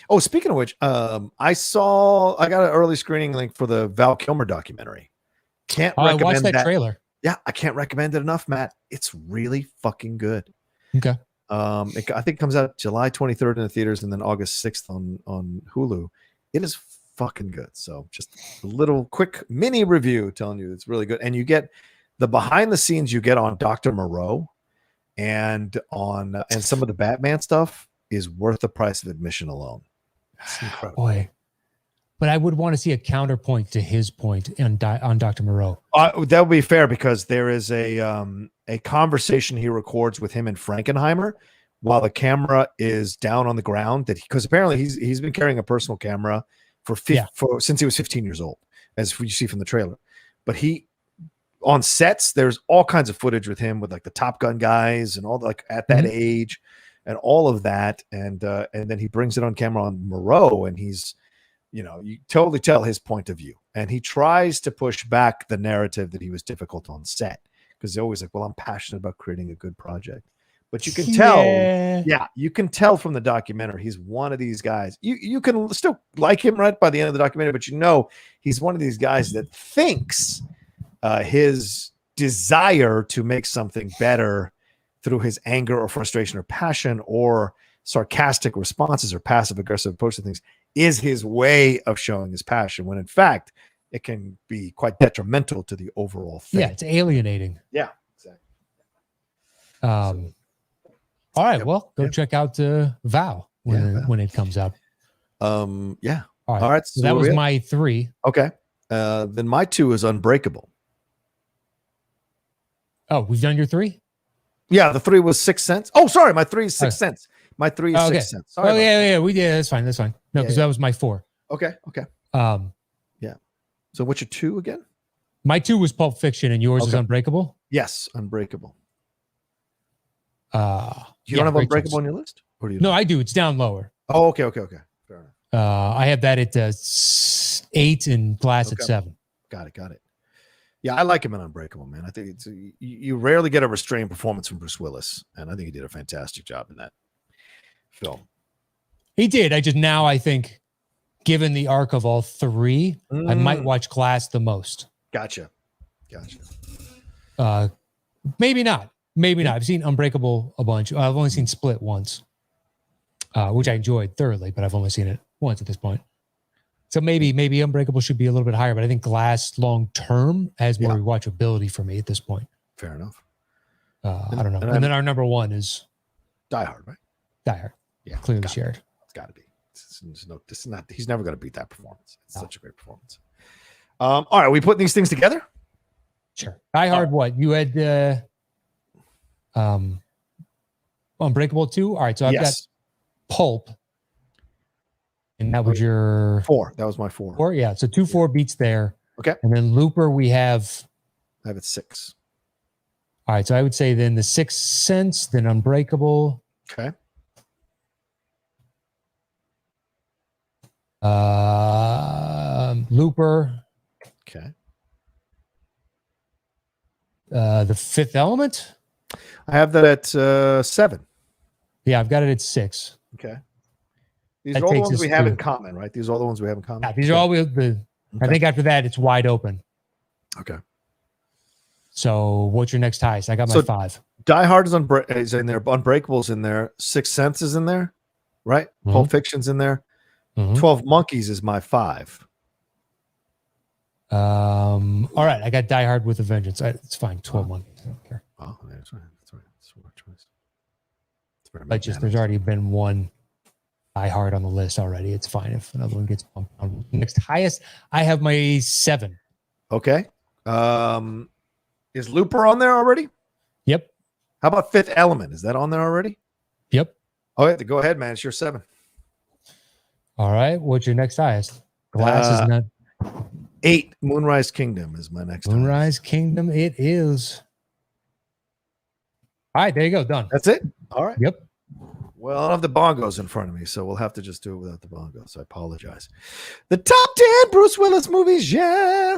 Oh, speaking of which, I got an early screening link for the Val Kilmer documentary. I watched that trailer. Yeah, I can't recommend it enough, Matt. It's really fucking good. Okay. I think it comes out July 23rd in the theaters and then August 6th on Hulu. It is fucking good. So just a little quick mini review telling you it's really good. And you get the behind the scenes you get on Dr. Moreau and some of the Batman stuff is worth the price of admission alone. It's incredible. Boy. But I would want to see a counterpoint to his point on Dr. Moreau. That would be fair because there is a conversation he records with him and Frankenheimer while the camera is down on the ground. Because apparently he's been carrying a personal camera since he was 15 years old, as you see from the trailer. But on sets, there's all kinds of footage with him with like the Top Gun guys and all at that age and all of that. And then he brings it on camera on Moreau and he's, you totally tell his point of view. And he tries to push back the narrative that he was difficult on set because they're always like, well, I'm passionate about creating a good project. But you can tell, you can tell from the documentary, he's one of these guys. You can still like him right by the end of the documentary, but he's one of these guys that thinks his desire to make something better through his anger or frustration or passion or sarcastic responses or passive aggressive approach to things is his way of showing his passion, when in fact it can be quite detrimental to the overall thing. Yeah, it's alienating. Yeah, exactly. All right, well, go check out Vow when it comes out. Yeah. All right. So that was my 3. Okay. Then my 2 is Unbreakable. Oh, we've done your 3? Yeah, the 3 was 6 Sense. Oh, sorry, my 3 is 6 Sense. My 3 is 6 Sense. Sorry. Yeah. That's fine. No, because that was my 4. Okay. Yeah. So what's your 2 again? My 2 was Pulp Fiction, and yours is Unbreakable. Yes, Unbreakable. You don't have Unbreakable on your list? Or do you? No, I do. It's down lower. Oh, okay. Fair enough. I have that at 8 and Glass at 7. Got it. Yeah, I like him in Unbreakable, man. I think you rarely get a restrained performance from Bruce Willis, and I think he did a fantastic job in that film. He did. I think, given the arc of all 3, I might watch Glass the most. Gotcha. Maybe not. I've seen Unbreakable a bunch. I've only seen Split once, which I enjoyed thoroughly, but I've only seen it once at this point. So maybe Unbreakable should be a little bit higher, but I think Glass long term has more rewatchability for me at this point. Fair enough. I don't know. And then our number 1 is Die Hard, right? Die Hard. Yeah, clearly shared. It's got to be. He's never going to beat that performance. It's such a great performance. All right, are we putting these things together? Sure. Die Hard. What you had? Unbreakable 2. All right, so I've got Pulp, and that was your 4. That was my 4. 4, yeah. So 2-4 beats there. Okay, and then Looper I have it 6. All right, so I would say then The Sixth Sense, then Unbreakable. Okay. Looper. Okay. The Fifth Element. I have that at 7. Yeah, I've got it at 6. Okay. These are all the ones we have in common, right? These are all the ones we have in common. Yeah, these are all I think after that it's wide open. Okay. So what's your next highest? I got my 5. Die Hard is in there. Unbreakable's in there. Sixth Sense is in there, right? Mm-hmm. Pulp Fiction's in there. Mm-hmm. 12 Monkeys is my 5. All right, I got Die Hard with a Vengeance. It's fine. 12 Monkeys. I don't care. Oh, that's right. That's my choice. But just there's already been one Die Hard on the list already. It's fine if another one gets bumped on. Next highest, I have my 7. Okay. Is Looper on there already? Yep. How about Fifth Element? Is that on there already? Yep. Oh, yeah, go ahead, man. It's your 7. All right. What's your next highest? Glass is not 8. Moonrise Kingdom is my next. Moonrise Kingdom. It is. All right, there you go. Done. That's it. All right. Yep. Well, I don't have the bongos in front of me, so we'll have to just do it without the bongos. I apologize. The top 10 Bruce Willis movies, yeah.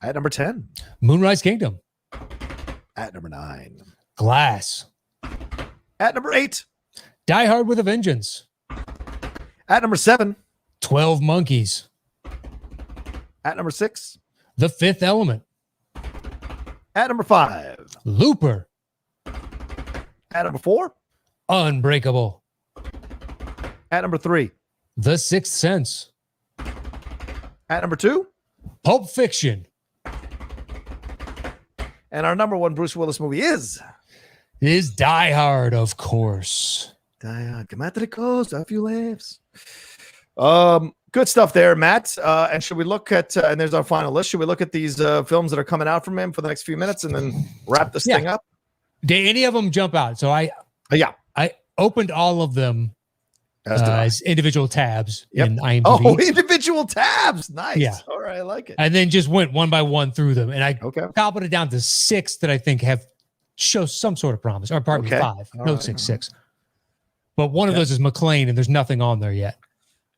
At number 10. Moonrise Kingdom. At number 9. Glass. At number 8. Die Hard with a Vengeance. At number 7. 12 Monkeys. At number 6. The Fifth Element. At number 5. Looper. At number 4. Unbreakable. At number 3. The Sixth Sense. At number 2. Pulp Fiction. And our number 1 Bruce Willis movie is Die Hard, of course. Die Hard. Come out to the coast. A few laughs. Good stuff there, Matt. And should we look at, and there's our final list. Should we look at these films that are coming out from him for the next few minutes and then wrap this thing up? Did any of them jump out? So I opened all of them as individual tabs in IMDb. Oh, individual tabs. Nice. Yeah. All right. I like it. And then just went one by one through them. And I cobbled it down to 6 that I think show some sort of promise. Or pardon me, 5. All no, right. 6. But one of those is McClane, and there's nothing on there yet.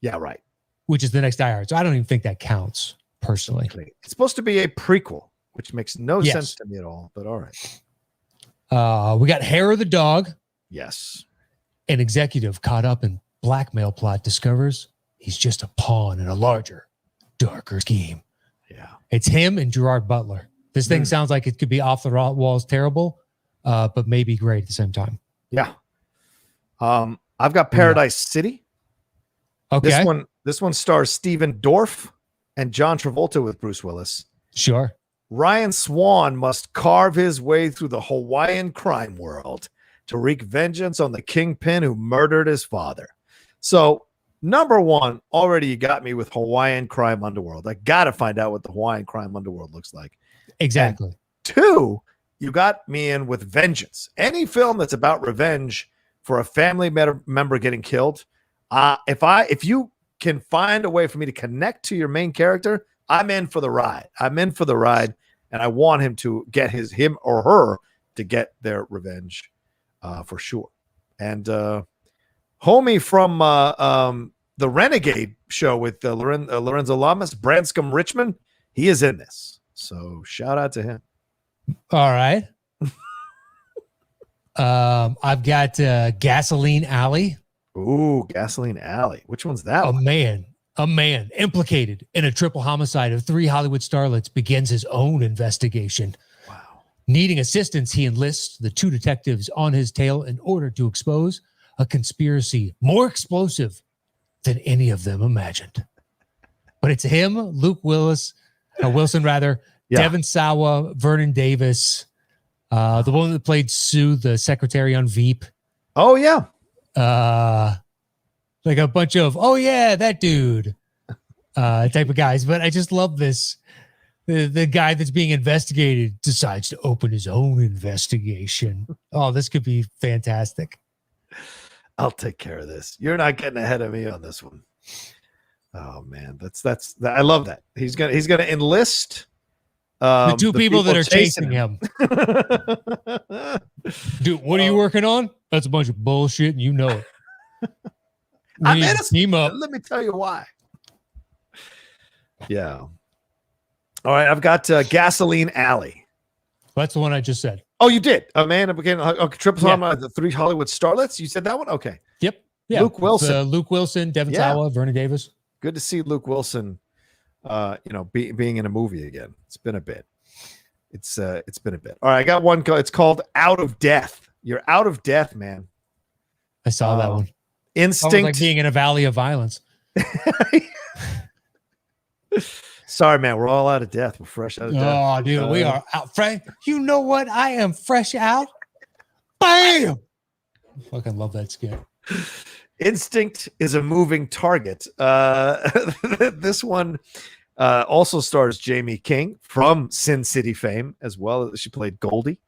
Yeah, right. Which is the next Die Hard. So I don't even think that counts. personally. It's supposed to be a prequel, which makes no sense to me at all, but all right. We got Hair of the Dog. Yes. An executive caught up in blackmail plot discovers he's just a pawn in a larger, darker scheme. Yeah. It's him and Gerard Butler. This thing sounds like it could be off the walls terrible, but maybe great at the same time. Yeah. I've got Paradise City. Okay. This one stars Stephen Dorff and John Travolta with Bruce Willis. Sure. Ryan Swan must carve his way through the Hawaiian crime world to wreak vengeance on the kingpin who murdered his father. So, number one, already you got me with Hawaiian crime underworld. I got to find out what the Hawaiian crime underworld looks like. Exactly. And two, you got me in with vengeance. Any film that's about revenge for a family member getting killed, if you can find a way for me to connect to your main character, I'm in for the ride. And I want him to get him or her to get their revenge for sure. And homie from the Renegade show with Lorenzo Lamas, Branscombe Richmond, he is in this. So shout out to him. All right. I've got Gasoline Alley. Ooh, Gasoline Alley. Which one's that? A man implicated in a triple homicide of 3 Hollywood starlets begins his own investigation. Wow. Needing assistance, he enlists the 2 detectives on his tail in order to expose a conspiracy more explosive than any of them imagined. But it's him, Wilson, Devon Sawa, Vernon Davis, the one that played Sue, the secretary on Veep. Oh, yeah. Like a bunch of, oh, yeah, that dude type of guys. But I just love this. The guy that's being investigated decides to open his own investigation. Oh, this could be fantastic. I'll take care of this. You're not getting ahead of me on this one. Oh man, that's I love that. He's gonna enlist the two people that are chasing him. Dude, what are you working on? That's a bunch of bullshit, and you know it. I made a team up. Let me tell you why. Yeah. All right, I've got Gasoline Alley. That's the one I just said. Oh, you did. A man became triple homicide, the 3 Hollywood starlets. You said that one? Okay. Yep. Yeah. Luke Wilson. Luke Wilson, Devon Sawa, Vernon Davis. Good to see Luke Wilson, being in a movie again. It's been a bit. It's been a bit. All right, I got one. It's called Out of Death. You're out of death, man. I saw that one. Instinct. Like being in a valley of violence. Sorry, man. We're all out of death. We're fresh out of death. Oh, dude, we are out. You know what? I am fresh out. Bam! I fucking love that skit. Instinct is a moving target. This one also stars Jamie King from Sin City fame as well. She played Goldie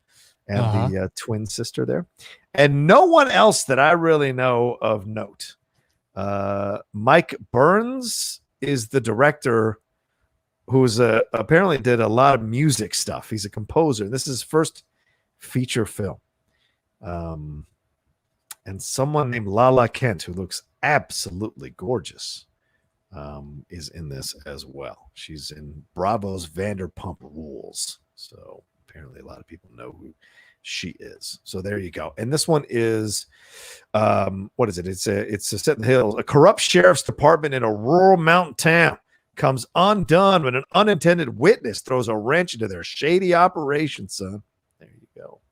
and the twin sister there. And no one else that I really know of note. Mike Burns is the director who's apparently did a lot of music stuff. He's a composer. This is his first feature film. And someone named Lala Kent, who looks absolutely gorgeous, is in this as well. She's in Bravo's Vanderpump Rules. So apparently a lot of people know who she is. So there you go. And this one is, what is it? It's a set in the hills. A corrupt sheriff's department in a rural mountain town comes undone when an unintended witness throws a wrench into their shady operation, son. There you go.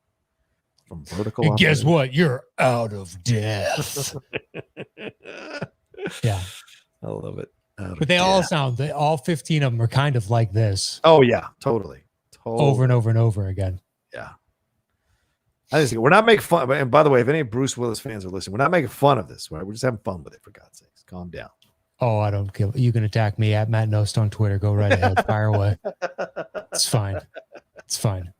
From Vertical. And guess what? You're out of death. Yeah. I love it. But they all all 15 of them are kind of like this. Oh, yeah. Totally. Over and over and over again. Yeah. I just think we're not making fun. And by the way, if any Bruce Willis fans are listening, we're not making fun of this, right? We're just having fun with it, for God's sakes. Calm down. Oh, I don't care. You can attack me at Matt Knost on Twitter. Go right ahead. Fire away. It's fine. It's fine.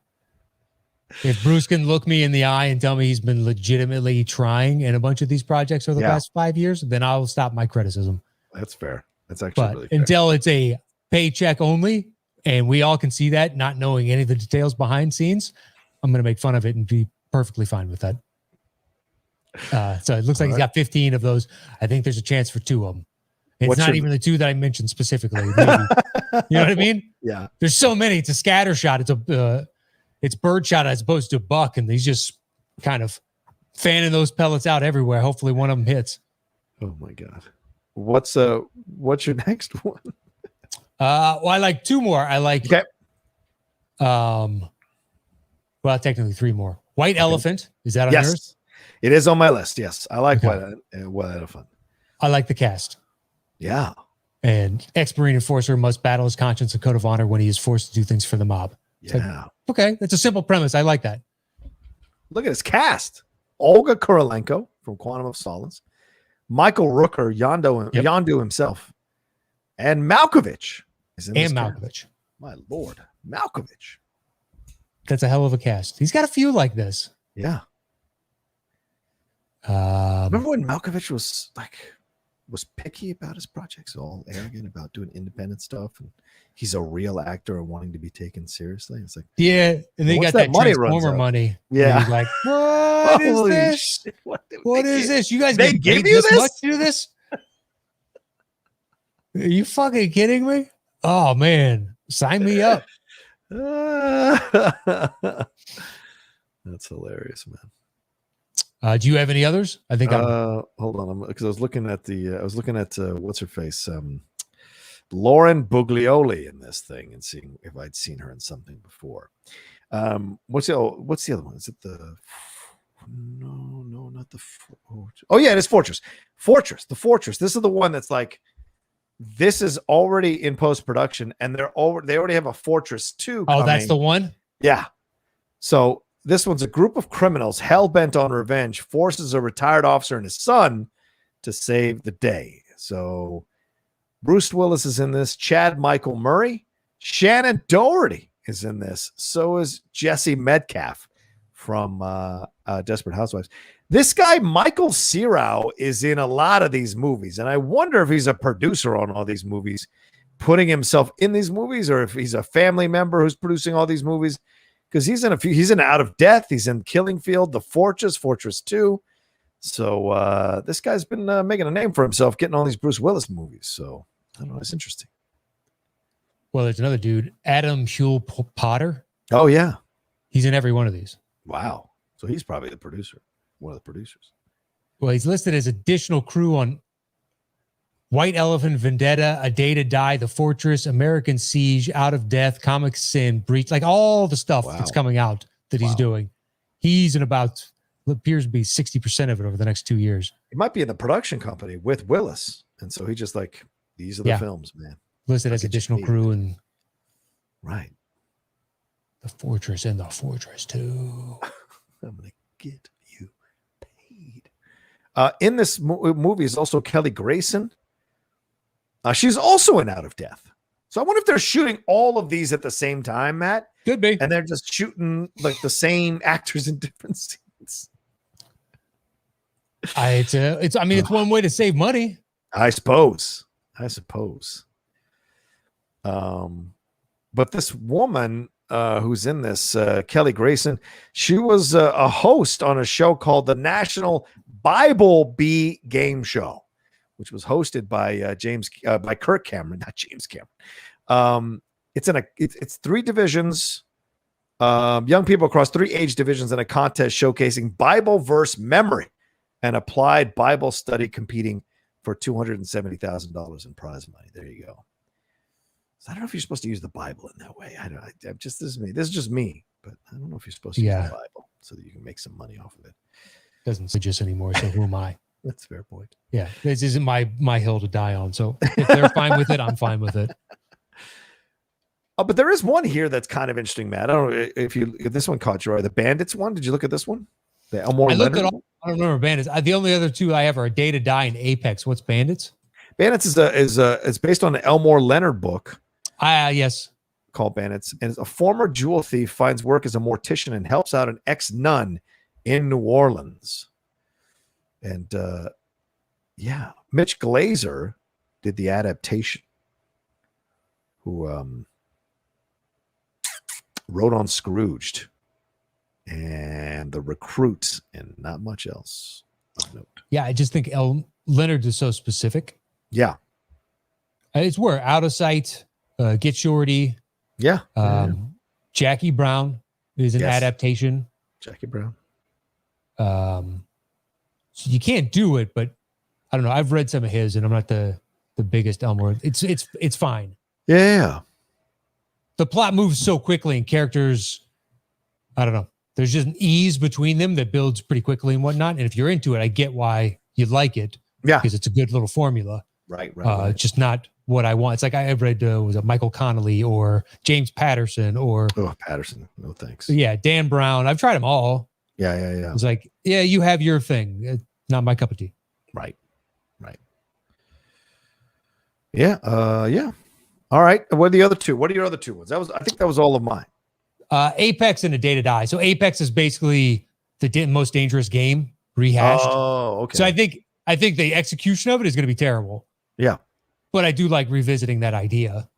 If Bruce can look me in the eye and tell me he's been legitimately trying in a bunch of these projects over the past 5 years, then I'll stop my criticism. That's fair. That's actually really fair. Until it's a paycheck only, and we all can see that, not knowing any of the details behind scenes, I'm going to make fun of it and be perfectly fine with that. So it looks like he's got 15 of those. I think there's a chance for 2 of them. It's not even the two that I mentioned specifically. Maybe. You know what I mean? Yeah. There's so many. It's a scatter shot. It's bird shot as opposed to buck, and he's just kind of fanning those pellets out everywhere. Hopefully, one of them hits. Oh my God. What's your next one? Well, I like two more. I like well, technically three more. White Elephant. Is that on yours? It is on my list. Yes. I like White Elephant. I like the cast. Yeah. And ex-Marine enforcer must battle his conscience and code of honor when he is forced to do things for the mob. Yeah. Okay. That's a simple premise. I like that. Look at his cast. Olga Kurylenko from Quantum of Solace. Michael Rooker, Yondu himself. And Malkovich is in this. And Malkovich. My Lord. Malkovich. That's a hell of a cast. He's got a few like this. Yeah. Remember when Malkovich was picky about his projects, all arrogant about doing independent stuff, and he's a real actor and wanting to be taken seriously? It's like, yeah, and then you got that Transformer money. Yeah, he's like, what is this? Shit, what is this? You guys they give you this much to do this? Are you fucking kidding me? Oh man, sign me up. That's hilarious, man. Do you have any others? I think hold on, because I was looking at what's her face, Lauren Buglioli in this thing, and seeing if I'd seen her in something before. What's the other one? Is it the no, not the oh yeah, it is Fortress. The Fortress. This is the one that's like, this is already in post-production, and they already have a Fortress 2 coming. Oh, that's the one? Yeah. So this one's a group of criminals hell-bent on revenge forces a retired officer and his son to save the day. So Bruce Willis is in this. Chad Michael Murray. Shannon Doherty is in this. So is Jesse Metcalf from Desperate Housewives. This guy, Michael Cera, is in a lot of these movies, and I wonder if he's a producer on all these movies, putting himself in these movies, or if he's a family member who's producing all these movies, because he's in a few. He's in Out of Death. He's in Killing Field, The Fortress, Fortress 2. So this guy's been making a name for himself, getting all these Bruce Willis movies. So I don't know. It's interesting. Well, there's another dude, Adam Huell Potter. Oh, yeah. He's in every one of these. Wow. So he's probably the producer. One of the producers. Well, he's listed as additional crew on White Elephant, Vendetta, A Day to Die, The Fortress, American Siege, Out of Death, Comic Sin, Breach, like all the stuff that's coming out that he's doing. He's in about, appears to be 60% of it over the next 2 years. He might be in the production company with Willis. And so he just like, these are the films, man. Listed as additional crew and right. The Fortress and The Fortress 2. I'm going to get you paid. In this movie is also Kelly Grayson. She's also in Out of Death. So I wonder if they're shooting all of these at the same time, Matt. Could be. And they're just shooting like the same actors in different scenes. It's one way to save money. I suppose. But this woman who's in this, Kelly Grayson, she was a host on a show called the National Bible Bee Game Show, which was hosted by by Kirk Cameron, not James Cameron. It's 3 divisions, young people across 3 age divisions in a contest showcasing Bible verse memory and applied Bible study, competing for $270,000 in prize money. There you go. So I don't know if you're supposed to use the Bible in that way. This is just me, but I don't know if you're supposed to use the Bible so that you can make some money off of it. Doesn't suggest anymore. So who am I? That's a fair point. Yeah, this isn't my hill to die on. So if they're fine with it, I'm fine with it. But there is one here that's kind of interesting, Matt. I don't know if this one caught your eye. The Bandits one. Did you look at this one? The Elmore Leonard. I don't remember Bandits. The only other 2 I have are A Day to Die and Apex. What's Bandits? Bandits is based on the Elmore Leonard book. Yes. Called Bandits. And a former jewel thief finds work as a mortician and helps out an ex-nun in New Orleans. And Mitch Glazer did the adaptation, who wrote on Scrooged and The Recruit and not much else of note. Yeah, I just think Leonard is so specific. Yeah. It's where Out of Sight, Get Shorty. Yeah. Jackie Brown is an adaptation. Jackie Brown. So you can't do it, but I don't know. I've read some of his, and I'm not the biggest Elmore. It's fine. Yeah. The plot moves so quickly, and characters, I don't know. There's just an ease between them that builds pretty quickly and whatnot. And if you're into it, I get why you'd like it. Yeah, because it's a good little formula. Right. It's just not what I want. It's like I've read was it Michael Connolly or James Patterson or Patterson. No thanks. Yeah, Dan Brown. I've tried them all. Yeah. It's like, yeah, you have your thing. It's not my cup of tea. Right. Yeah. Yeah. All right. What are the other two? What are your other two ones? I think that was all of mine. Apex and A Day to Die. So Apex is basically the most dangerous game rehashed. Oh, okay. So I think the execution of it is going to be terrible. Yeah. But I do like revisiting that idea.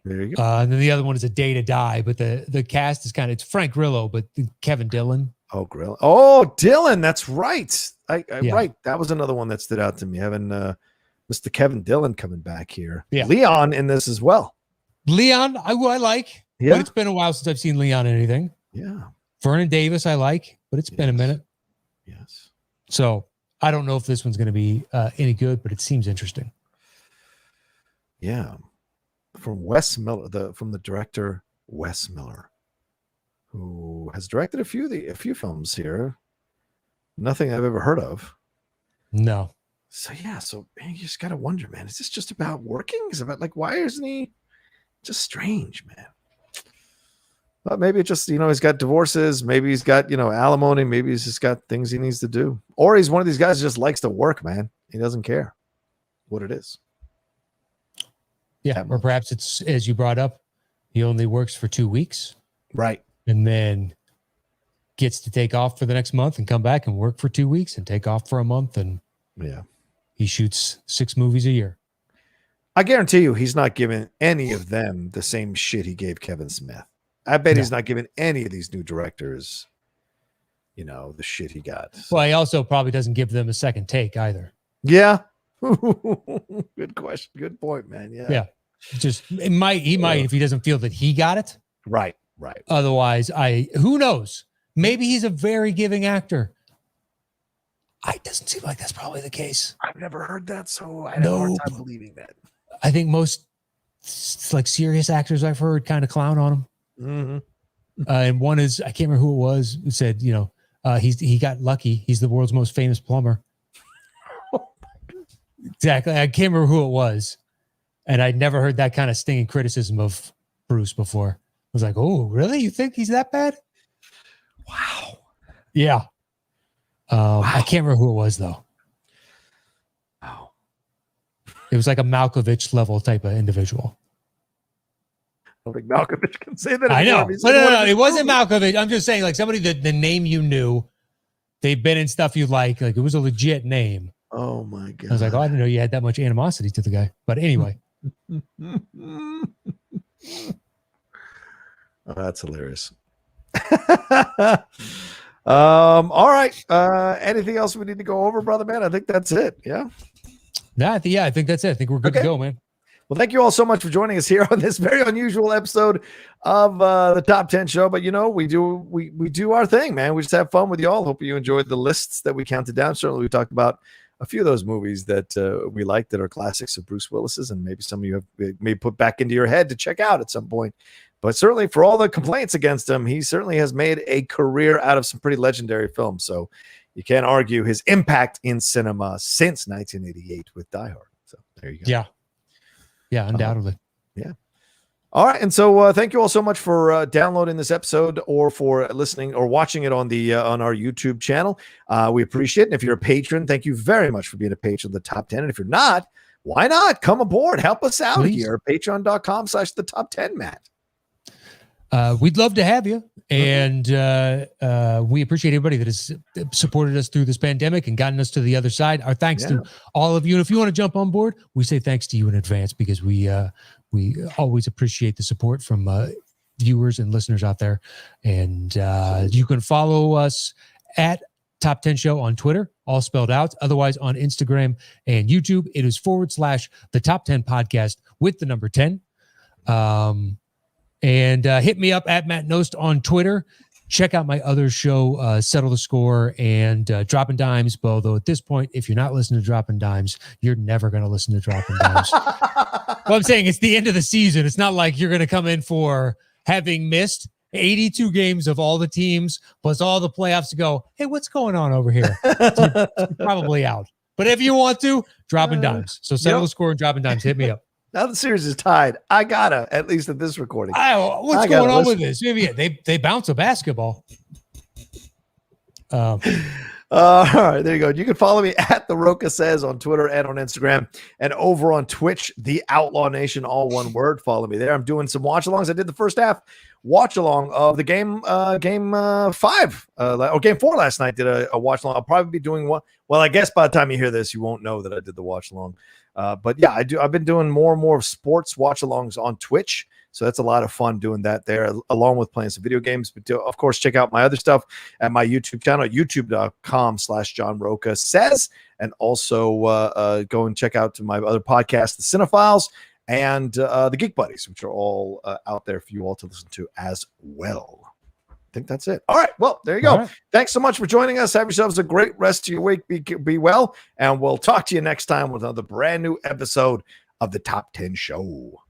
There you go. And then the other one is A Day to Die, but the cast is it's Frank Grillo, but Kevin Dillon. Oh, Grillo. Oh, Dillon. That's right. Yeah. Right. That was another one that stood out to me. Having Mr. Kevin Dillon coming back here. Yeah. Leon in this as well. Leon, I like. Yeah. But it's been a while since I've seen Leon in anything. Yeah. Vernon Davis, I like, but it's been a minute. Yes. So I don't know if this one's going to be any good, but it seems interesting. Yeah. From Wes Miller, from the director Wes Miller, who has directed a few films here. Nothing I've ever heard of. No. So yeah, man, you just gotta wonder, man, is this just about working? Is it about why isn't he just strange, man? But maybe it just, he's got divorces, maybe he's got, alimony, maybe he's just got things he needs to do. Or he's one of these guys who just likes to work, man. He doesn't care what it is. Yeah, or perhaps it's, as you brought up, he only works for 2 weeks. Right. And then gets to take off for the next month and come back and work for 2 weeks and take off for a month. And he shoots 6 movies a year. I guarantee you he's not giving any of them the same shit he gave Kevin Smith. I bet he's not giving any of these new directors, the shit he got. So. Well, he also probably doesn't give them a second take either. Yeah. Good question. Good point, man. Yeah. Yeah. Just he might if he doesn't feel that he got it. Right. Otherwise, who knows? Maybe he's a very giving actor. It doesn't seem like that's probably the case. I've never heard that, so I have a hard time believing that. I think most serious actors I've heard kind of clown on him. Mm-hmm. And one is, I can't remember who it was, who said, he got lucky. He's the world's most famous plumber. Exactly. I can't remember who it was. And I'd never heard that kind of stinging criticism of Bruce before. I was like, oh, really? You think he's that bad? Wow. Yeah. Wow. I can't remember who it was, though. Wow. It was like a Malkovich level type of individual. I don't think Malkovich can say that. I know. No, it wasn't Malkovich. I'm just saying, somebody that the name you knew, they've been in stuff you like it was a legit name. Oh, my God. I was like, I didn't know you had that much animosity to the guy. But anyway. Oh, that's hilarious. All right. Anything else we need to go over, brother man? I think that's it. Yeah. I think that's it. I think we're good to go, man. Well, thank you all so much for joining us here on this very unusual episode of the Top 10 Show. But we do our thing, man. We just have fun with y'all. Hope you enjoyed the lists that we counted down. Certainly, we talked about a few of those movies that we like that are classics of Bruce Willis's, and maybe some of you have may put back into your head to check out at some point. But certainly, for all the complaints against him, he certainly has made a career out of some pretty legendary films. So you can't argue his impact in cinema since 1988 with Die Hard. So there you go. Yeah, undoubtedly. Yeah. All right. And so thank you all so much for downloading this episode or for listening or watching it on the on our YouTube channel. We appreciate it. And if you're a patron, thank you very much for being a patron of the Top 10. And if you're not, why not? Come aboard. Help us out here. Patreon.com/the Top 10, Matt. We'd love to have you. And we appreciate everybody that has supported us through this pandemic and gotten us to the other side. Our thanks to all of you. And if you want to jump on board, we say thanks to you in advance because we always appreciate the support from viewers and listeners out there. And you can follow us at Top 10 Show on Twitter. all spelled out. Otherwise, on Instagram and YouTube, it is / the top 10 podcast with the number 10. And hit me up at Matt Knost on Twitter. Check out my other show, Settle the Score and Dropping Dimes. Although at this point, if you're not listening to Dropping Dimes, you're never going to listen to Dropping Dimes. Well, I'm saying it's the end of the season. It's not like you're going to come in for having missed 82 games of all the teams, plus all the playoffs to go, hey, what's going on over here? You're probably out. But if you want to, Dropping Dimes. So Settle the Score and Dropping Dimes. Hit me up. Now the series is tied. I gotta, at least at this recording. What's going on with this? Maybe they bounce a basketball. All right, there you go. You can follow me at the Rocha Says on Twitter and on Instagram, and over on Twitch, the Outlaw Nation, all one word. Follow me there. I'm doing some watch-alongs. I did the first half watch-along of the game 5 or game 4 last night. Did a watch-along. I'll probably be doing one. Well, I guess by the time you hear this, you won't know that I did the watch-along. But yeah, I've been doing more and more of sports watch-alongs on Twitch. So that's a lot of fun doing that there, along with playing some video games. But of course, check out my other stuff at my YouTube channel, youtube.com/John Rocha Says. And also go and check out my other podcast, The Cinephiles, and the Geek Buddies, which are all out there for you all to listen to as well. I think that's it. All right. Well, there you go. Right. Thanks so much for joining us. Have yourselves a great rest of your week. Be well. And we'll talk to you next time with another brand new episode of the Top 10 Show.